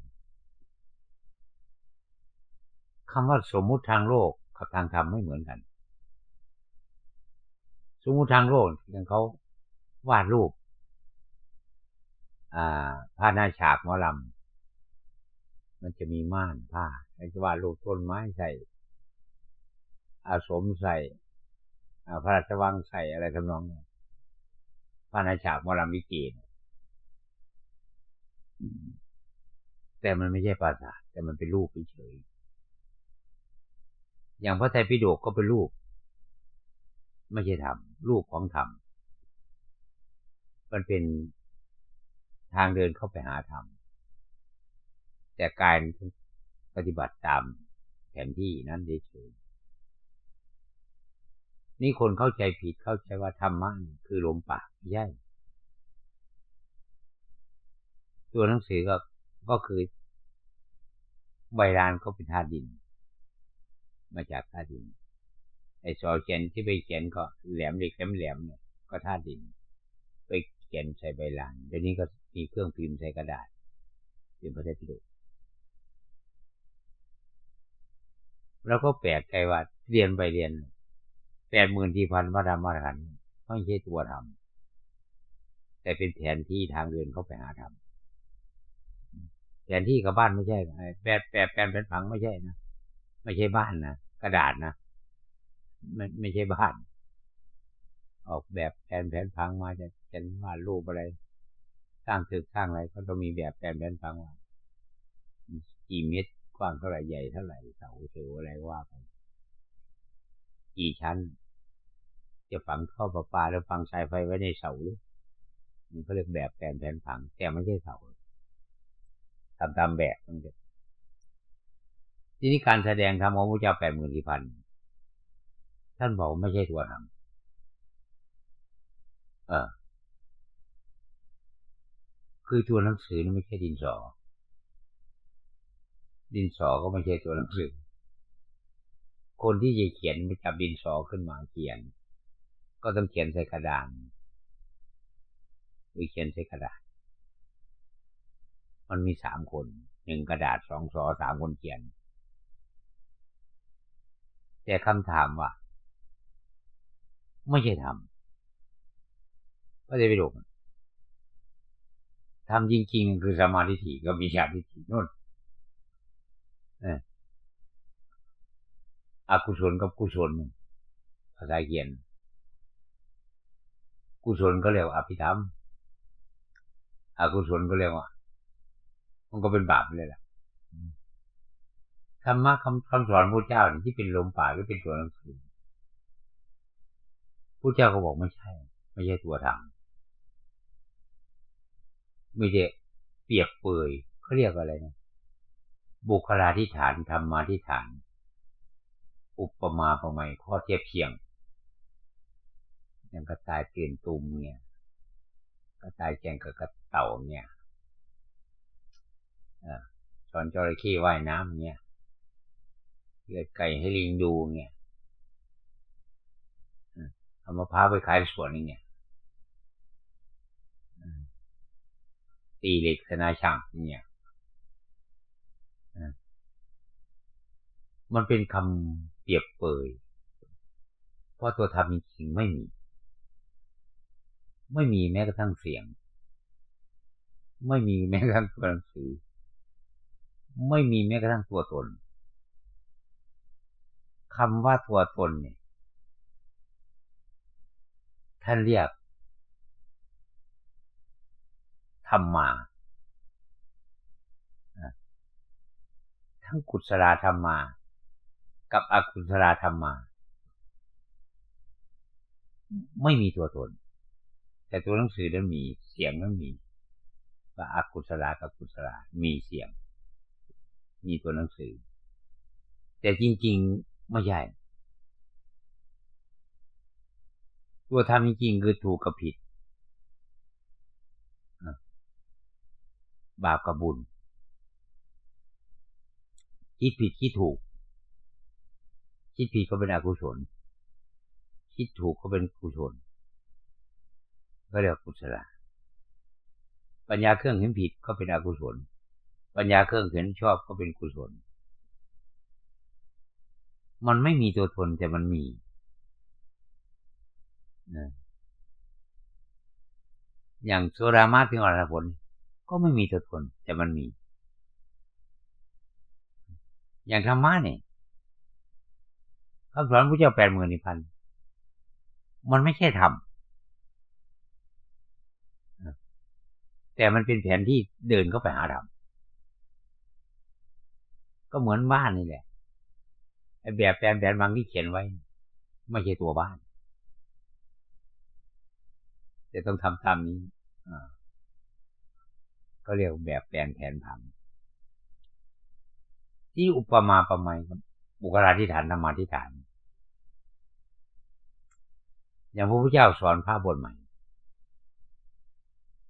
คำว่าสมมุติทางโลกกับทางธรรมไม่เหมือนกันสมมุติทางโลกอย่างเขาวาดรูปผ้าหน้าฉากหมอลำมันจะมีม่านผ้าแล้วจะวาดรูปต้นไม้ใส่อาสมใส่พระราชวังใส่อะไรทำนองนี้ผ้าหน้าฉากหมอลำวิเกแต่มันไม่ใช่ปราสาทแต่มันเป็นรูปเฉยอย่างพระไตรปิฎกก็เป็นรูปไม่ใช่ธรรมรูปของธรรมมันเป็นทางเดินเข้าไปหาธรรมแต่การปฏิบัติตามแผนที่นั้นเฉยๆนี่คนเข้าใจผิดเข้าใจว่าธรรมะคือลมปากไม่ใช่ตัวหนังสือก็คือใบลานก็เป็นธาตุดินมาจากธาตุดินไอ้ซอเขียนที่ไปเขียนก็แหลมเหล็กแหลมเนี่ยก็ธาตุดินไปเขียนใส่ใบลานเดี๋ยวนี้ก็มีเครื่องพิมพ์ใส่กระดาษเป็นพระไตรปิฎกแล้วก็แปลกใจว่าเรียนไปเรียน84,000 พระธรรมขันธ์ไม่ใช่ตัวธรรมแต่เป็นแผนที่ทางเดินเข้าไปหาธรรมแผนที่กับบ้านไม่ใช่แผนผังไม่ใช่นะไม่ใช่บ้านนะกระดาษนะไม่ใช่บ้านออกแบบแผนผังมาจะเป็นวาดรูปอะไรสร้างตึกสร้างอะไรก็ต้องมีแบบแผนผังว่ากี่เมตรกว้างเท่าไหร่ใหญ่เท่าไหร่เสาเสวอะไรว่าไปกี่ชั้นจะฝังท่อประปาหรือฝังสายไฟไว้ในเสาหรือมันก็เรียกแบบแผนผังแต่ไม่ใช่เสาทำตามแบบมันจะทีนี้การแสดงธรรมของพระเจ้า84,000 ท่านบอกไม่ใช่ตัวธรรมคือตัวหนังสือนี่ไม่ใช่ดินสอก็ไม่ใช่ตัวหนังสือคนที่จะเขียนไปจับดินสอขึ้นมาเขียนก็ต้องเขียนใส่กระดานหรือเขียนใส่กระดาษมันมี3 คน1กระดาษ2สอ3คนเขียนแต่คำถามว่าไม่ใช่ธรรมก็จะไปดูธรรมจริงๆคือสมาธิก็มีญาณทิฏฐินู่นอกุศลกับกุศลภาษาเขียนกุศลก็เรียกว่าอภิธรรมอกุศลก็เรียกว่ามันก็เป็นบาปเลยล่ะธรรมะคำสอนพระเจ้าที่เป็นลมปากหรือเป็นตัวหนังสือพระเจ้าก็บอกไม่ใช่ตัวธรรมไม่ใช่เปรียบเปรยเขาเรียกอะไรนะ บุคลาธิฐานธรรมาธิฐานอุปมาอุปไมยข้อเทียบเคียงอย่างกระต่ายตื่นตูมเนี่ยกระต่ายแข่งกับกระเต่าเนี่ยสอนจระเข้ว่ายน้ำเนี่ยเลือดไก่ให้ลิงดูเนี่ยเอามะพร้าวไปขายสวนนี่เนี่ยตีเหล็กสนาช่างเนี่ยมันเป็นคำเปรียบเปยเพราะตัวธรรมจริงๆไม่มีแม้กระทั่งเสียงไม่มีแม้กระทั่งตัวหนังสือไม่มีแม้กระทั่งตัวตนคำว่าตัวตนเนี่ยท่านเรียกธรรมาทั้งกุศลธรรมากับอกุศลธรรมาไม่มีตัวตนแต่ตัวหนังสือนั้นมีเสียงนั้นมีว่าอกุศลกับกุศลมีเสียงมีตัวหนังสือแต่จริงๆไม่ใช่ตัวธรรมจริงๆคือถูกกับผิดบาปกับบุญคิดผิดคิดถูกคิดผิดก็เป็นอกุศลคิดถูกก็เป็นกุศลก็เรียกกุศลปัญญาเครื่องเห็นผิดก็เป็นอกุศลปัญญาเครื่องเห็นชอบก็เป็นกุศลมันไม่มีตัวตนแต่มันมีอย่างโสดามาถึงอรหัตผลก็ไม่มีตัวตนแต่มันมีอย่างธรรมะเนี่ยคำสอนพระเจ้า80,000 นิพพานมันไม่ใช่ธรรมแต่มันเป็นแผนที่เดินเข้าไปหาธรรมก็เหมือนบ้านนี่แหละไอ้แบบแผนบางที่เขียนไว้ไม่ใช่ตัวบ้านแต่ต้องทำตามนี้ก็เรียกแบบแผนผังที่อุปมาอุปไมยบุคลาธิฐานธรรมาธิฐานอย่างพระพุทธเจ้าสอนพระบทใหม่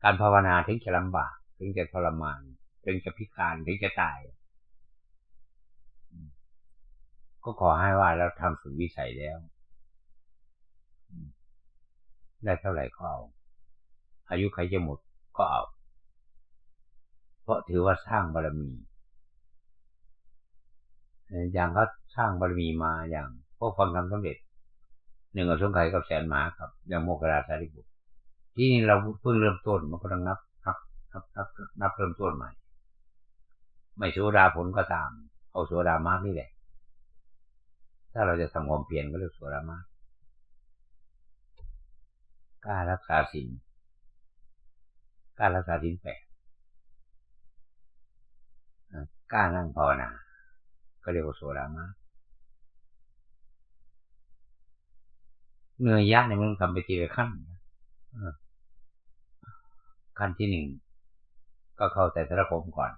การภาวนาถึงจะลำบากถึงจะทรมานถึงจะพิการถึงจะตายก็ขอให้ว่าเราทำสุดวิสัยแล้วได้เท่าไหร่ก็เอาอายุใครจะหมดก็เอาเพราะถือว่าสร้างบารมีอย่างก็สร้างบารมีมาอย่างพวกฟังธรรมสำเร็จ1 อสงไขยกับแสนหมาครับอย่างโมคคัลลาสารีบุตรที่นี่เราเพิ่งเริ่มต้นมันก็ต้องนับเริ่มต้นใหม่ไม่โสดาผลก็ตามเอาโสดามากนี่แหละถ้าเราจะทำความเพียรก็เรียกโสดามากกล้ารักษาศีลกล้ารักษาศีล8กล้านั่งภาวนาก็เรียกว่าโสดามากเนื้อยะเนี่ยมันทำไปทีละขั้นขั้นที่1ก็เข้าแต่ตระผมก่อน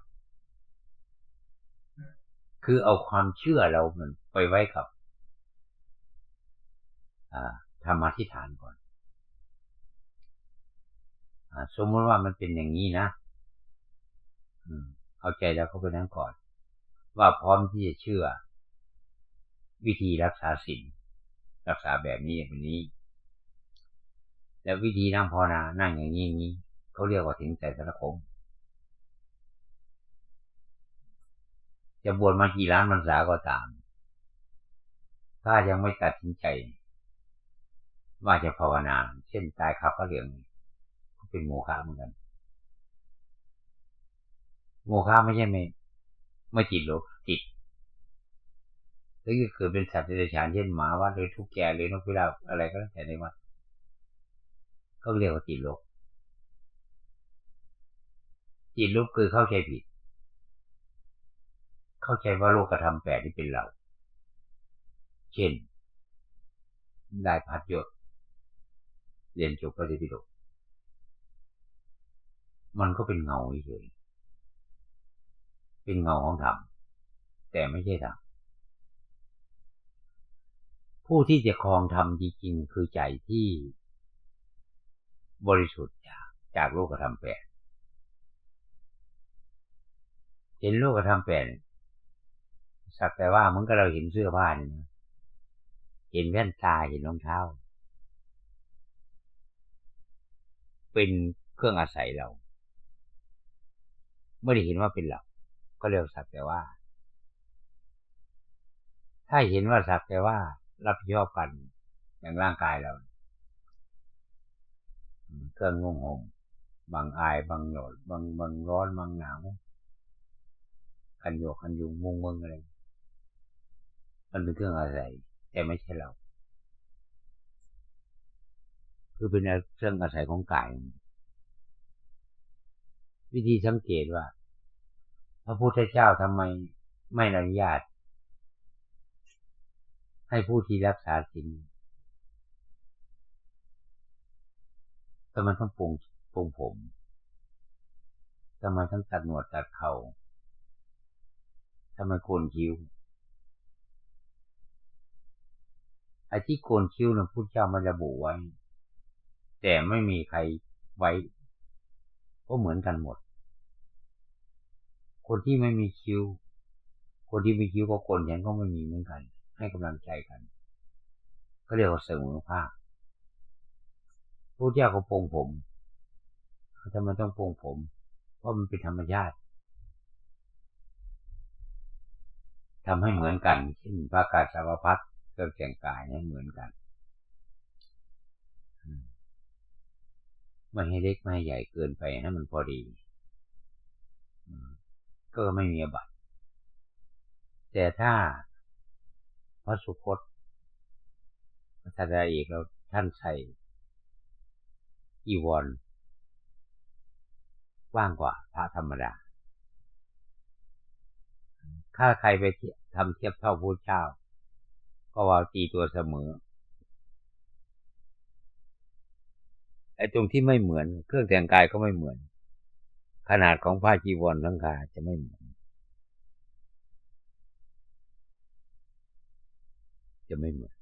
คือเอาความเชื่อเรามันไปไว้กับธรรมาธิฐานก่อนสมมติว่ามันเป็นอย่างนี้นะเอาใจเราเข้าไปนั้นก่อนว่าพร้อมที่จะเชื่อวิธีรักษาศีลรักษาแบบนี้แบบนี้แล้ววิธีนั่งภาวนานั่งอย่างนี้เขาเรียกว่าถึงใจตระคมจะบวชมากี่ล้านพรรษาก็ตามถ้ายังไม่ตัดสินใจว่าจะภาวนาเช่นตายขับพระเหลืองเป็นโมฆะเหมือนกันโมฆะไม่ใช่ไม่จิตหรอกจิตถ้าเกิดเป็นสัตว์เดรัจฉานเช่นหมาวัดหรือทุกแกหรือนกพิราบอะไรก็แล้วแต่ในวัดก็เรียกว่าจิตโลกจิตโลกคือเข้าใจผิดเข้าใจว่าโลกธรรม8ที่เป็นเราเช่นได้พัดยศเรียนจบพระไตรปิฎกมันก็เป็นเงาเฉยเป็นเงาของธรรม แต่ไม่ใช่ธรรมผู้ที่จะครองธรรมจริงๆคือใจที่บริสุทธิ์จากโลกธรรมแปดเห็นโลกธรรมแปดสักแต่ว่าเหมือนกับเราเห็นเสื้อผ้านี่นะเห็นแว่นตาเห็นรองเท้าเป็นเครื่องอาศัยเราไม่ได้เห็นว่าเป็นเราก็เรียกสักแต่ว่าถ้าเห็นว่าสักแต่ว่ารับผิดชอบกันอย่างร่างกายเราเครื่องนุ่งห่มบางอายบางโหนดบางร้อนบางหนาวกันโยกกันยุงมุงมึงอะไรมันเป็นเครื่องอาศัยแต่ไม่ใช่เราคือเป็นเครื่องอาศัยของกายวิธีสังเกตว่าพระพุทธเจ้าทำไมไม่อนุญาตให้ผู้ที่รักษาศีลทำไมต้องปรุงผมทำไมต้องตัดหนวดตัดเข่าทำไมโกนคิ้วไอ้ที่โกนคิ้วนะพุทธเจ้าไม่ระบุไว้แต่ไม่มีใครไว้ก็เหมือนกันหมดคนที่ไม่มีคิ้วคนที่มีคิ้วก็โกนแขนก็ไม่มีเหมือนกันให้กำลังใจกันก็เรียกว่าเสมอภาคพุทธเจ้าก็ปรงผมทำไมต้องปรงผมเพราะมันเป็นธรรมชาติทำให้เหมือนกันเช่นพระกาสาวพัสเครื่องแต่งกายเนี่ยเหมือนกันไม่ให้เล็กไม่ให้ใหญ่เกินไปให้มันพอดีก็ไม่มีอาบัติแต่ถ้าพระสุคตพระศาสดาเอกเราท่านใส่จีวรกว้างกว่าพระธรรมดาถ้าใครไปทำเทียบเท่าพระเจ้าก็ว่าตีตัวเสมอไอ้ตรงที่ไม่เหมือนเครื่องแต่งกายก็ไม่เหมือนขนาดของผ้าจีวรทั้งขาจะไม่เหมือนจะไม่เหมือน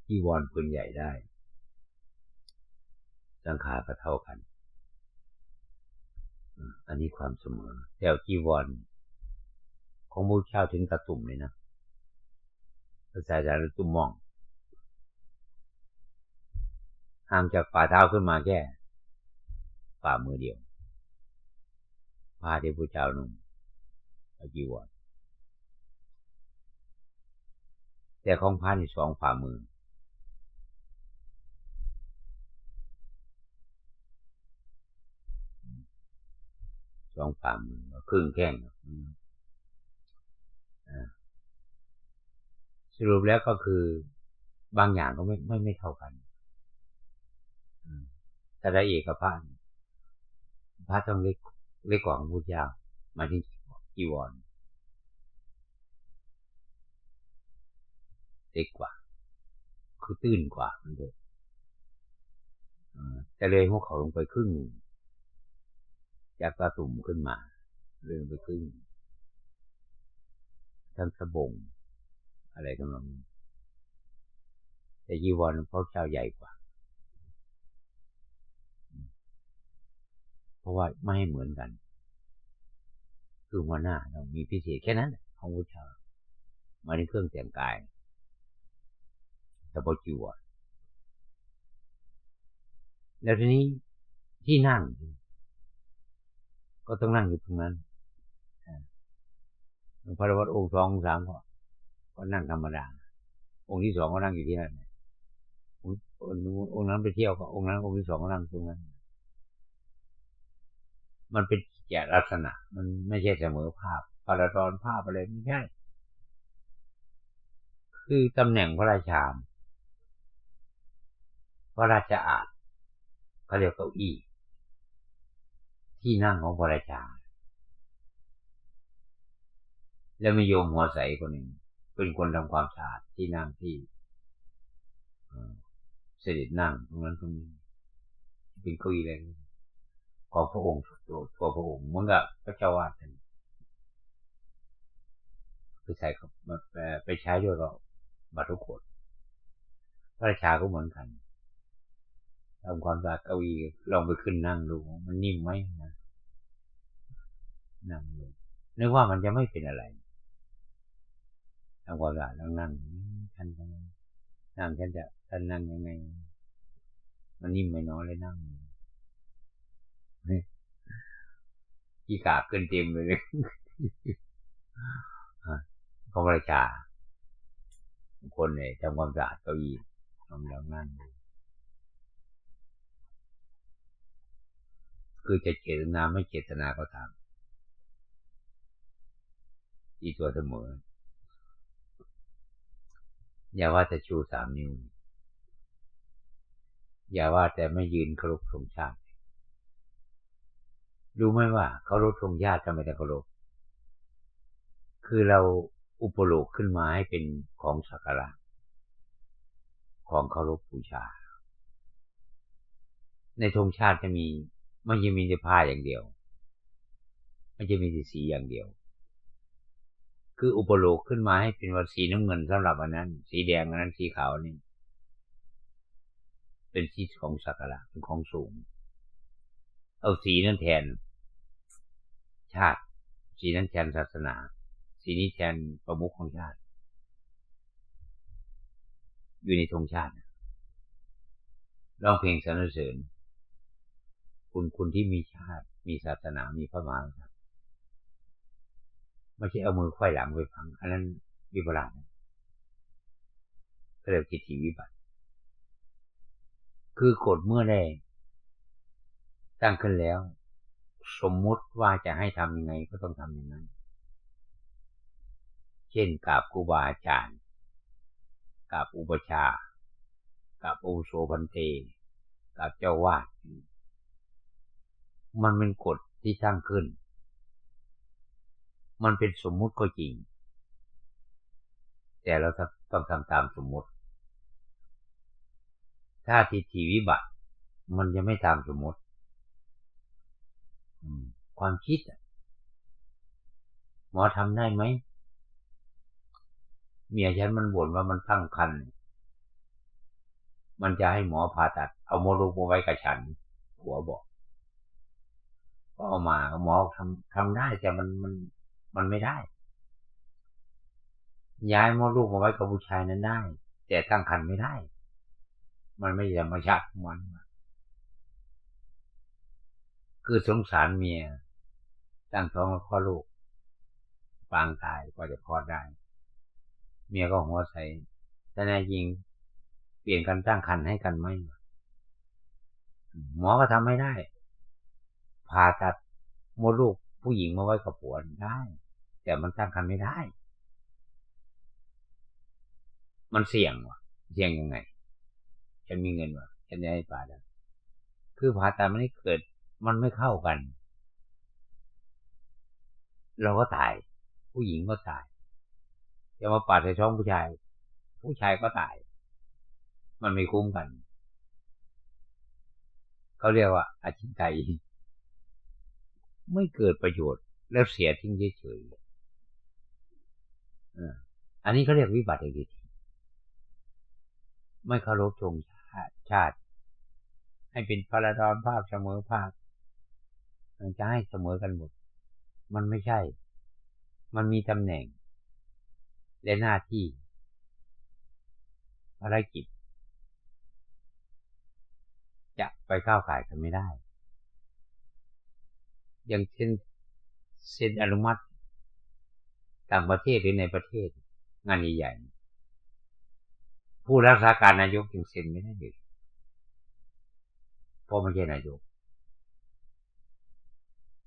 จีวรปืนใหญ่ได้ทั้งขาก็เท่ากันอันนี้ความเสมอแต่จีวรของพระเจ้าถึงตะตุ่มเลยนะพระศาสดาตุ่มมองห่างจากฝ่าเท้าขึ้นมาแค่ฝ่ามือเดียวผ้าที่พระเจ้านุ่งจีวรแต่ของพระนี่สองฝ่ามือสองฝ่ามือครึ่งแข้งสรุปแล้วก็คือบางอย่างก็ไม่เท่ากันแต่ละเอกพระต้องเล็กกว่าของพุทธเจ้าหมายถึงจีวรเล็กกว่าคือตื้นกว่ามันเถอะแต่เลยหัวเขาลงไปครึ่งจากตาตุ่มขึ้นมาเลยไปครึ่งทั้งสบงอะไรทั้งนั้นแต่จีวรพระเจ้าใหญ่กว่าเพราะว่าไม่ให้เหมือนกันคือหัวหน้าเรามีพิเศษแค่นั้นของพุทธเจ้ามาในเครื่องแต่งกายแต่พอจีวรแล้วทีนี้ที่นั่งก็ต้องนั่งอยู่ตรงนั้นพระวัตรองค์สององค์สามก็นั่งธรรมดาองค์ที่สองก็นั่งอยู่ที่นั่นองค์นั้นไปเที่ยวก็องค์นั้นองค์ที่สองก็นั่งตรงนั้นมันเป็นแก่ลักษณะมันไม่ใช่เสมอภาพพาราดอนภาพอะไรไม่ใช่คือตำแหน่งพระราชาพระราชอาณเขาเรียกเก้าอี้ที่นั่งของพระราชาแล้วมีโยมหัวใสคนหนึ่งเป็นคนทำความสะอาดที่นั่งที่เสด็จนั่งตรงนั้นตรงนี้เป็นเก้าอี้อะไร ของพระองค์ตัวพระองค์เหมือนกับพระเจ้าวาดท่านไปใส่ไปใช้ด้วยก็บัตรทุกคนพระราชาก็เหมือนกันทำความสะอาดเก้าอี้ลองไปขึ้นนั่งดูมันนิ่มไหมนะนั่งดูนึกว่ามันจะไม่เป็นอะไรทำความสะอาดแล้วนั่งท่านนั่งท่านนั่งยังไงมันนิ่มไม่น้อยเลยนั่งขี้กาบขึ้นเต็มเลยของพระราชาคนเนี่ยทำความสะอาดเก้าอี้ทำแล้วนั่งคือจะเจตนาไม่เจตนาก็ทำที่ตัวเสมออย่าว่าแต่ชู3 นิ้วอย่าว่าแต่ไม่ยืนเคารพธงชาติรู้ไหมว่าเคารพธงชาติทำไมต้องเคารพคือเราอุปโลกขึ้นมาให้เป็นของสักการะของเคารพบูชาในธงชาติจะมีไม่ใช่มีแต่ผ้าอย่างเดียวไม่ใช่มีแต่สีอย่างเดียวคืออุปโลกขึ้นมาให้เป็นว่าสีน้ำเงินสำหรับอันนั้นสีแดงอันนั้นสีขาวนี่เป็นสีของสักการะเป็นของสูงเอาสีนั้นแทนชาติสีนั้นแทนศาสนาสีนี้แทนประมุขของชาติอยู่ในธงชาติร้องเพลงสรรเสริญคุณที่มีชาติมีศาสนามีพระมหากษัตริย์ไม่ใช่เอามือไขว้หลังไปฟังอันนั้นวิปลาสก็เรียกทิฏฐิวิบัติคือกฎเมื่อได้ตั้งขึ้นแล้วสมมุติว่าจะให้ทำยังไงก็ต้องทำอย่างนั้นเช่นกราบครูบาอาจารย์กราบอุปชฌาย์กราบอาวุโสพันเตกราบเจ้าวาดมันเป็นกฎที่สร้างขึ้นมันเป็นสมมุติก็จริงแต่เราต้องทำตามสมมุติถ้าทิฏฐิวิบัติมันจะไม่ตามสมมุติความคิดหมอทำได้ไหมเมียฉันมันบ่นว่ามันตั้งครรภ์มันจะให้หมอผ่าตัดเอามดลูกมาไว้กับฉันผัวบอกก็เอามาหมอทำได้แต่มันไม่ได้ย้ายมดลูกมาไว้กับผู้ชายนั้นได้แต่ตั้งครรภ์ไม่ได้มันไม่ธรรมชาติของมันคือสงสารเมียตั้งท้องแล้วคลอดลูกปางตายก็จะคลอดได้เมียก็หัวใสแต่แน่จริงเปลี่ยนกันตั้งครรภ์ให้กันไหมหมอก็ทำไม่ได้ผ่าตัดมดลูกผู้หญิงมาไว้กับผัวได้แต่มันตั้งครรภ์ไม่ได้มันเสี่ยงว่ะเสี่ยงยังไงฉันมีเงินว่ะฉันจะให้ผ่าตัดคือผ่าตัดมันไม่เกิดมันไม่เข้ากันเราก็ตายผู้หญิงก็ตายจะมาปาดใส่ท้องผู้ชายก็ตายมันไม่คุ้มกันเขาเรียกว่าอาชินไตยไม่เกิดประโยชน์แล้วเสียทิ้งเฉยๆอันนี้เขาเรียกวิบัติทิฏฐิไม่เคารพธงชาติให้เป็นพลดรภาพเสมอภาคจะให้เสมอกันหมดมันไม่ใช่มันมีตำแหน่งและหน้าที่ภารกิจจะไปก้าวก่ายกันไม่ได้อย่างเช่นเซ็นอนุมัติต่างประเทศหรือในประเทศงานใหญ่ๆผู้รักษาการนายกจึงเซ็นไม่ได้เลยเพราะไม่ใช่นายก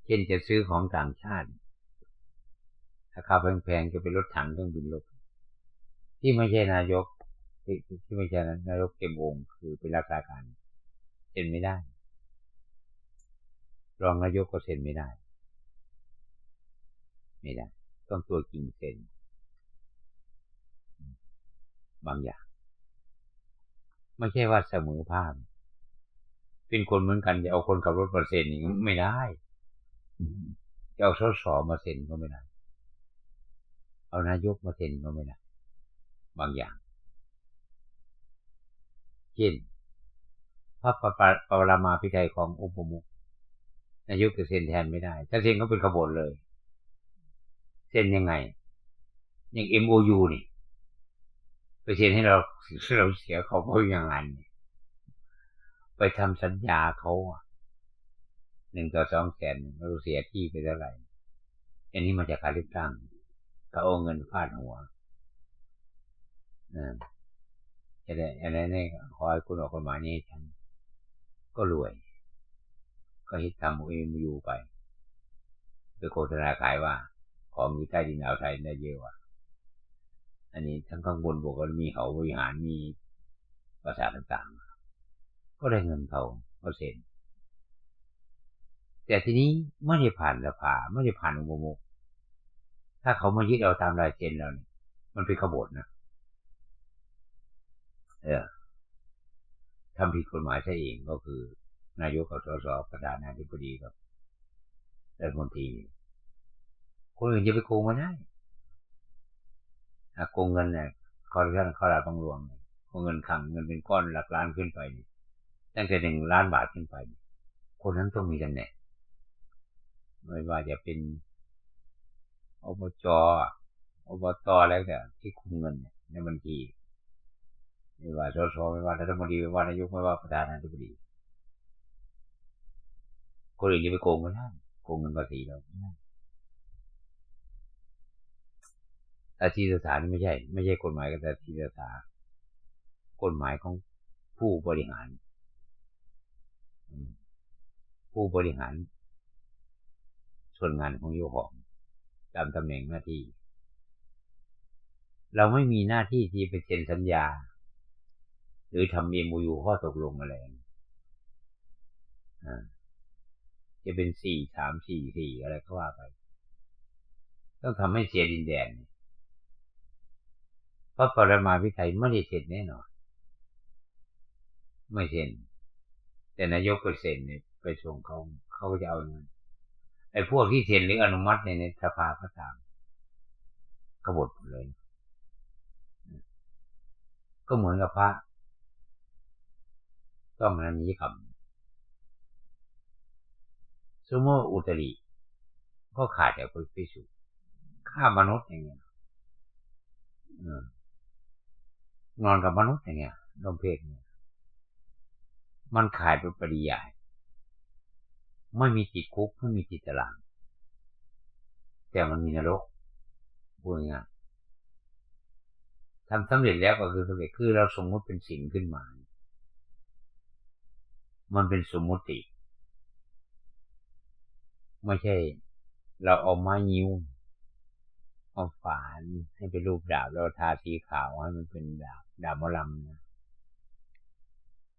เช่นจะซื้อของต่างชาติราคาแพงๆจะเป็นรถถังเครื่องบินรบที่ไม่ใช่นายกที่ไม่ใช่นายกเต็มองค์คือเป็นรักษาการเซ็นไม่ได้รองนายกก็เซ็นไม่ได้ต้องตัวจริงเซ็นบางอย่างไม่ใช่ว่าเสมอภาค เป็นคนเหมือนกันจะเอาคนขับรถมาเซ็นนี่ไม่ได้จะเอาสสมาเซ็นก็ไม่ได้เอานายกมาเซ็นก็ไม่ได้บางอย่างเช่นพระปรมาภิไธยขององค์ประมุขนายกจะเซ็นแทนไม่ได้ถ้าเซ็นก็เป็นขบวนเลยเซ็นยังไงอย่าง MOU นี่ไปเซ็นให้เราเสียเขาเพราะอย่างนั้นไปทำสัญญาเขา1 ต่อ 2 แสนเราเสียที่ไปเท่าไหร่อันนี้มาจากการเลือกตั้งเขาเอาเงินฟาดหัวอะไรนี่ขอให้คุณออกกฎหมายนี้ให้ฉันก็รวยก็ฮิตทำ MOU ไปโฆษณาขายว่าของอยู่ใต้ดินอ่าวไทยได้เยอะว่ะอันนี้ทั้งข้างบนบอกว่ามีเขาบริหารมีประสาทต่างๆก็ได้เงินเขาเซ็นแต่ทีนี้ไม่ได้ผ่านสภาไม่ได้ผ่านองค์ประมุขถ้าเขามายึดเอาตามลายเซ็นเราเนี่ยมันเป็นขบฏนะทำผิดกฎหมายซะเองก็คือนายกกับสสประธานาธิบดีกับรัฐมนตรีคนอื่นจะไปโกงมาได้โกงเงินเนี่ยคอร์รัปชันข้อราชบังหลวงโกงเงินขังเงินเป็นก้อนหลักล้านขึ้นไปตั้งแต่1 ล้านบาทขึ้นไปคนนั้นต้องมีตำแหน่งไม่ว่าจะเป็นอบจ.อบต.แล้วแต่ที่คุมเงินในบัญชีไม่ว่าสสไม่ว่ารัฐมนตรีไม่ว่านายกไม่ว่าประธานาธิบดีคนอื่นจะไปโกงไม่ได้โกงเงินภาษีเราไม่ได้อาชีพสถานไม่ใช่กฎหมายกับอาชีพสถานกฎหมายของผู้บริหารส่วนงานของเจ้าของตามตำแหน่งหน้าที่เราไม่มีหน้าที่ที่ไปเซ็นสัญญาหรือทำ MOU ข้อตกลงอะไรจะเป็น4-3-4-4อะไรก็ว่าไปต้องทำให้เสียดินแดนเพราะปรมาภิไธยไม่ได้เซ็นแน่นอนไม่เซ็นแต่นายกไปเซ็นเนี่ยไปส่งเขาก็จะเอาเงินไอ้พวกที่เซ็นหรืออนุมัติในสภาก็ตามกบฏเลยก็เหมือนกับพระต้องนันนี้คำสมมติอุตริก็ขาดแต่คนพิสูจน์ฆ่ามนุษย์อย่างเงี้ยนอนกับมนุษย์อย่างเงี้ยร่วมเพศเนี่ยมันขาดเป็นปริยายไม่มีติดคุกไม่มีติดตารางแต่มันมีนรกพูดง่ายทำสำเร็จแล้วก็คือสำเร็จคือเราสมมติเป็นสิ่งขึ้นมามันเป็นสมมติไม่ใช่เราเอาไม้ยิ้วเอาฝานให้เป็นรูปดาบแล้วทาสีขาวให้มันเป็นดาบมะลำนะ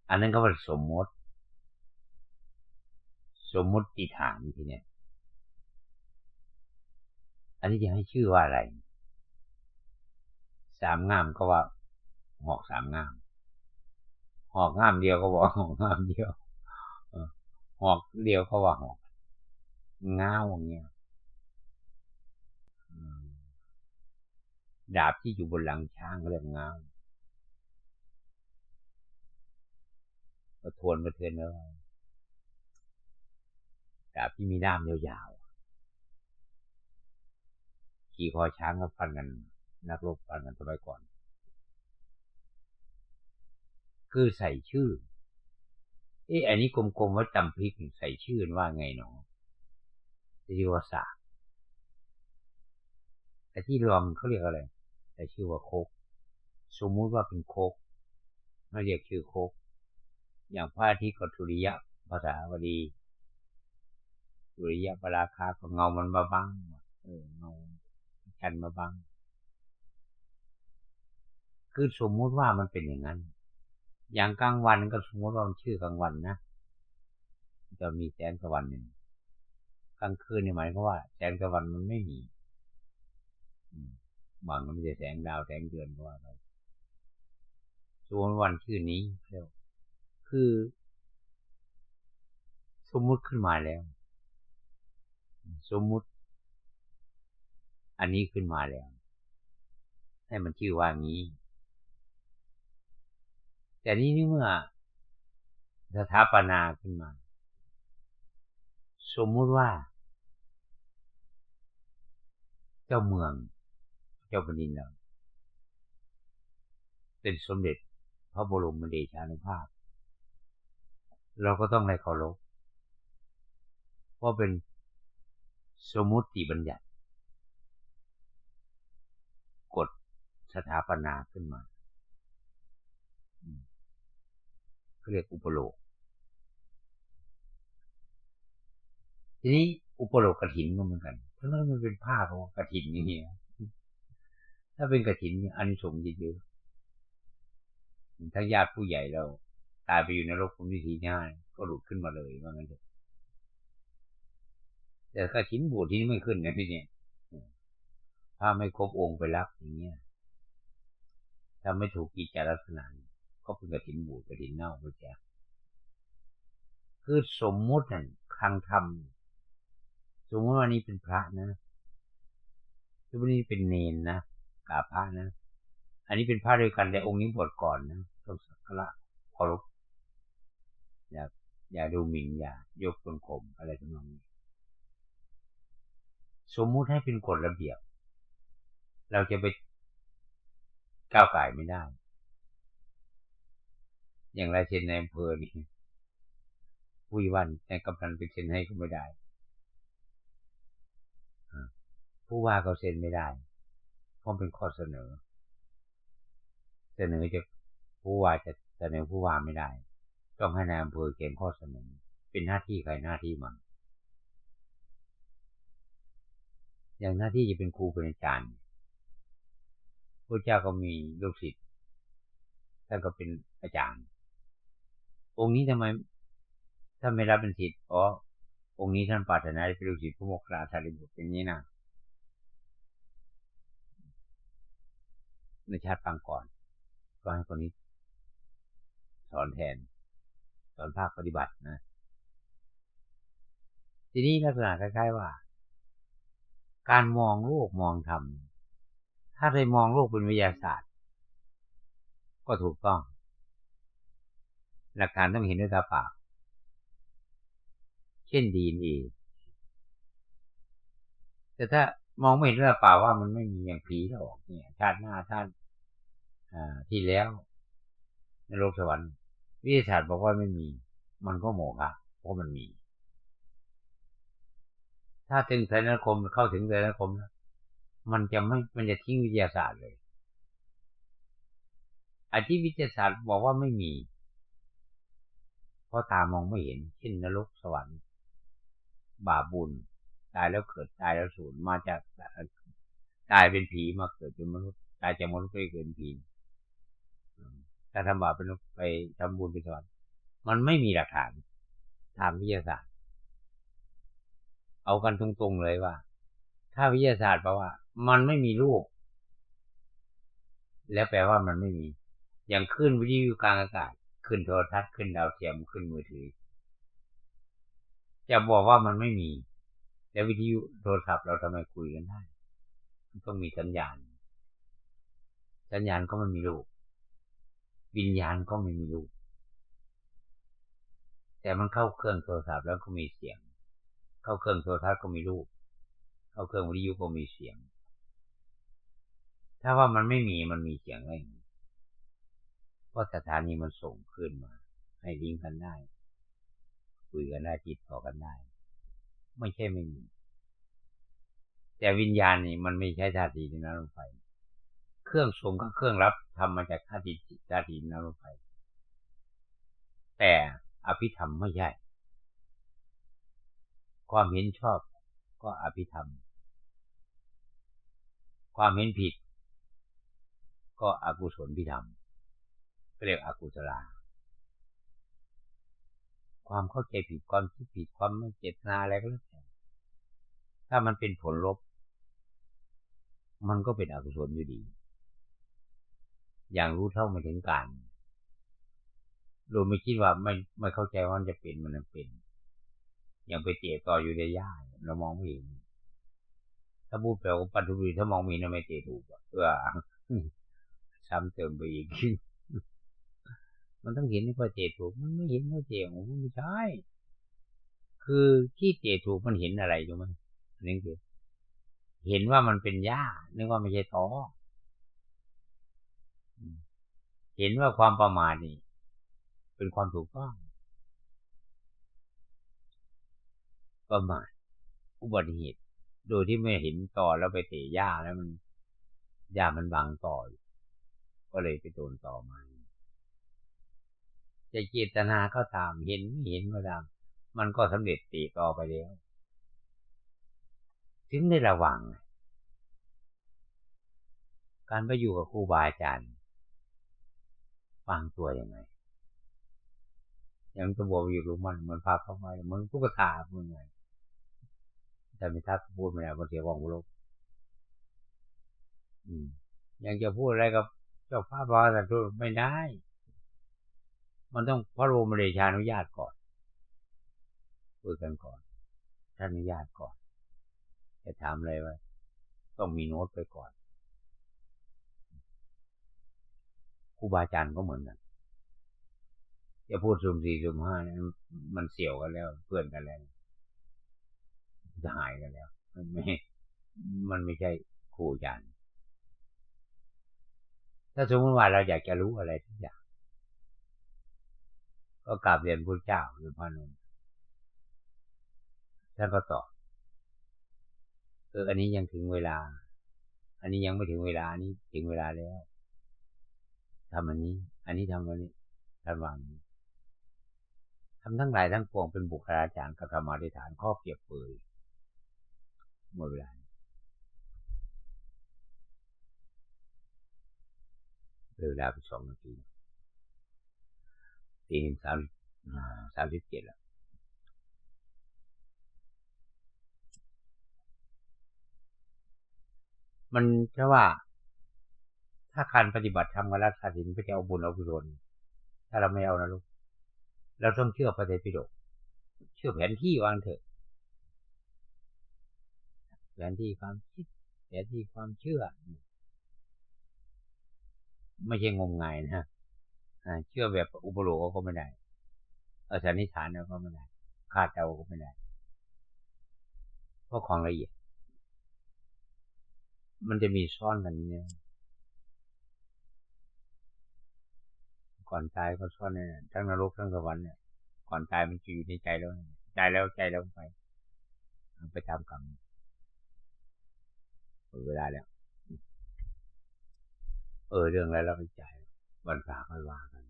อันนั้นก็เป็นสมมติฐานทีเนี้ยอันนี้จะให้ชื่อว่าอะไร3 ง่ามก็ว่าหอก3 ง่ามหอกง่ามเดียวก็บอกหอกง่ามเดียวหอกเดียวก็ว่าหอกง้าวอย่างเงี้ยดาบที่อยู่บนหลังช้างเรียกง้าวก็ทวนมาเทือนแล้วดาบที่มีด้ามยาวๆขี่คอช้างก็ฟันกันนักรบฟันกันสมัยก่อนคือใส่ชื่ออันนี้กลมๆว่าจำพริกใส่ชื่อว่าไงเนาะชื่อว่าสากแต่ที่รวมเขาเรียกอะไรแต่ชื่อว่าโคกสมมุติว่าเป็นโคกไม่เรียกชื่อโคกอย่างพระอาทิตย์ก็ทุริยะภาษาบาลีทุริยะปราคาก็เงามันมาบังเงากันมาบังคือสมมุติว่ามันเป็นอย่างนั้นอย่างกลางวันก็สมมติว่ามันชื่อกลางวันนะจะมีแสงตะวันหนึ่งกลางคืนนี่หมายความว่าแสงตะวันมันไม่มีบางมันไม่ใช่แสงดาวแสงเดือนก็ว่าไปส่วนวันชื่อนี้เรียกคือ สมมุติขึ้นมาแล้วสมมุติอันนี้ขึ้นมาแล้วให้มันชื่อว่างี้แต่นี้เมื่อสถาปนาขึ้นมาสมมุติว่าเจ้าเมืองเจ้าแผ่นดินเราเป็นสมเด็จพระบรมเดชานุภาพเราก็ต้องให้เคารพเพราะเป็นสมมุติบัญญัติกฎสถาปนาขึ้นมาเรียกอุปโลกทีนี้อุปโลกกฐินก็เหมือนกันเพราะนั้นมันเป็นผ้าของกฐินอย่างนี้ถ้าเป็นกฐินอานิสงส์เยอะๆทั้งญาติผู้ใหญ่เราตายไปอยู่ในโลกภูมิวิถีง่ายก็หลุดขึ้นมาเลยว่างั้นเถอะแต่กฐินบวชที่นี่ไม่ขึ้นนะพี่เนี่ยถ้าไม่ครบองค์ไปรับอย่างเงี้ยถ้าไม่ถูกกิจลักษณะก็เป็นกฐินบวชกฐินเน่าไปแจกคือสมมุตินั่นคลังธรรมสมมติว่านี้เป็นพระนะสมมตินี้เป็นเนนนะกาพระนะอันนี้เป็นพระด้วยกันแต่องค์นี้บวชก่อนนะต้องสักการะเคารพอย่าดูหมิ่นอย่ายกตนข่มอะไรทำนองนี้สมมุติให้เป็นกฎระเบียบเราจะไปก้าวไก่ไม่ได้อย่างไรเช่นในอำเภอนี่ผู้วันในกำนันไปเซ็นให้ก็ไม่ได้ผู้ว่าเขาเซ็นไม่ได้เพราะเป็นข้อเสนอจะผู้ว่าจะเสนอผู้ว่าไม่ได้ต้องให้นายอำเภอเขียนข้อเสนอเป็นหน้าที่ใครหน้าที่มันอย่างหน้าที่จะเป็นครูเป็นอาจารย์พระเจ้าก็มีลูกศิษย์ท่านก็เป็นอาจารย์องค์นี้ทำไมท่านไม่รับเป็นศิษย์เพราะองค์นี้ท่านปรารถนาเป็นลูกศิษย์พระโมคคัลลาสารีบุตรอย่างนี้นะในชาติปางก่อนก็ให้คนนี้สอนแทนสอนภาคปฏิบัตินะทีนี้ลักษณะคล้ายๆว่าการมองโลกมองธรรมถ้าได้มองโลกเป็นวิทยาศาสตร์ก็ถูกต้องหลักฐานต้องเห็นด้วยตาเปล่าเช่นDNAแต่ถ้ามองไม่เห็นด้วยตาเปล่าว่ามันไม่มีอย่างผีหรอกเนี่ยชาติหน้าชาติที่แล้วในโลกสวรรค์วิทยาศาสตร์บอกว่าไม่มีมันก็โมฆะเพราะมันมีถ้าถึงไตรนคมเข้าถึงไตรนคมมันจะทิ้งวิทยาศาสตร์เลยอาที่วิทยาศาสตร์บอกว่าไม่มีเพราะตามองไม่เห็นเช่นนรกสวรรค์บาปบุญตายแล้วเกิดตายแล้วสูญมาจากตายเป็นผีมาเกิดเป็นมนุษย์ตายจากมนุษย์ไปเกิดเป็นผีถ้าทำบาปเป็นไปทำบุญไปสวรรค์มันไม่มีหลักฐานทางวิทยาศาสตร์เอากันตรงๆเลยว่าถ้าวิทยาศาสตร์แปลว่ามันไม่มีรูปแล้วแปลว่ามันไม่มีอย่างขึ้นวิทยุกลางอากาศขึ้นโทรทัศน์ขึ้นดาวเทียมขึ้นมือถือจะบอกว่ามันไม่มีแล้ววิทยุโทรศัพท์เราทำไมคุยกันได้มันต้องมีสัญญาณก็ไม่มีรูปวิญญาณก็ไม่มีรูปแต่มันเข้าเครื่องโทรศัพท์แล้วก็มีเสียงเข้าเครื่องโทรทัศน์ก็มีรูปเข้าเครื่องวิทยุก็มีเสียงถ้าว่ามันไม่มีมันมีเสียงอะไรเพราะสถานีมันส่งขึ้นมาให้ลิงก์กันได้คุยกันได้ติดต่อกันได้ไม่ใช่ไม่มีแต่วิญญาณนี่มันไม่ใช่ธาตุดินน้ำลมไฟเครื่องส่งกับเครื่องรับทำมาจากธาตุดินน้ำลมไฟแต่อภิธรรมไม่ใช่ความเห็นชอบก็อภิธรรมความเห็นผิดก็อกุศลพิธรรมเรียกอกุศลาความเข้าใจผิดความคิดผิดความไม่เจตนาอะไรก็แล้วแต่ถ้ามันเป็นผลลบมันก็เป็นอกุศลอยู่ดีอย่างรู้เท่าไม่ถึงการโดยไม่คิดว่าไม่เข้าใจว่ามันจะเป็นมันเป็น ยังไปเจต่ออยู่ในหญ้าเรามองไม่เห็นถ้าพูดแปลว่าปัจจุบันถ้ามองมีนะไม่เจถูกเพื่อซ้ำเติมไปอีกมันต้องเห็นว่าเจถูกมันไม่เห็นว่าเจของมันไม่ใช่คือที่เจถูกมันเห็นอะไรรู้ไหมนี่คือเห็นว่ามันเป็นหญ้านึกว่าไม่ใช่ตอเห็นว่าความประมาทนี่เป็นความถูกต้องประมาทอุบัติเหตุโดยที่ไม่เห็นต่อแล้วไปเตะหญ้าแล้วมันหญ้ามันบังต่อก็เลยไปโดนต่อมาจะเจตนาก็ตามเห็นไม่เห็นก็ตามมันก็สำเร็จตีต่อไปแล้วถึงได้ระวังการไปอยู่กับครูบาอาจารย์วางตัวยังไงอย่างตัวบอกอยู่รู้มันพาเข้ามามันตุ๊กตาพูดไงแต่ไม่ทักพูดไม่ได้มันเสียของโลกยังจะพูดอะไรกับเจ้าพระบาสัตว์ไม่ได้มันต้องพระบรมเดชานุญาตก่อนคุยกันก่อนท่านอนุญาตก่อนจะถามอะไรไว้ต้องมีโน้ตไปก่อนครูบาอาจารย์ก็เหมือนกันจะพูดสุ่มสี่สุ่มห้ามันเสี่ยวกันแล้วเพื่อนกันแล้วจะหายกันแล้วมันไม่ใช่ครูอาจารย์ถ้าสมมติว่าเราอยากจะรู้อะไรทุกอย่างก็กราบเรียนพระเจ้าหรือพระนนท์ท่านก็ตอบอันนี้ยังถึงเวลาอันนี้ยังไม่ถึงเวลาอันนี้ถึงเวลาแล้วทำอันนี้ทำอันนี้ท่านวางนี้ทำทั้งหลายทั้งปวงเป็นบุคลาจารย์กับธรรมาธิฐานข้อเปรียบเปยหมดเวลาเวลาไป2 นาที37แล้วมันแค่ว่าถ้าการปฏิบัติธรรมกับรักษาศีลก็จะเอาบุญเอากุศลถ้าเราไม่เอานะลูกเราต้องเชื่อพระไตรปิฎกเชื่อแผนที่วางเถอะแผนที่ความคิดแผนที่ความเชื่อไม่ใช่งมงายนะเชื่อแบบอุปโลกก็ไม่ได้สันนิษฐานก็ไม่ได้คาดเดาก็ไม่ได้เพราะของละเอียดมันจะมีซ่อนกันเนี่ยก่อนตายก็ซ่อนเนี่ยทั้งนรกทั้งสวรรค์เนี่ยก่อนตายมันจะอยู่ในใจแล้วใจแล้วไปตามกรรมหมดเวลาแล้วเรื่องอะไรเราไปจ่ายวันพระค่อยว่ากัน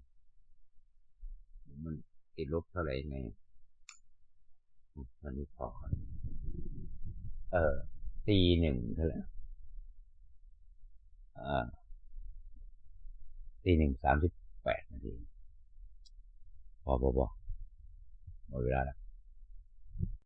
มันติดลบเท่าไหร่ไงวันนี้พอตี 1เท่าไหร่ตี 1:38 นาทีพอหมดเวลาแล้ว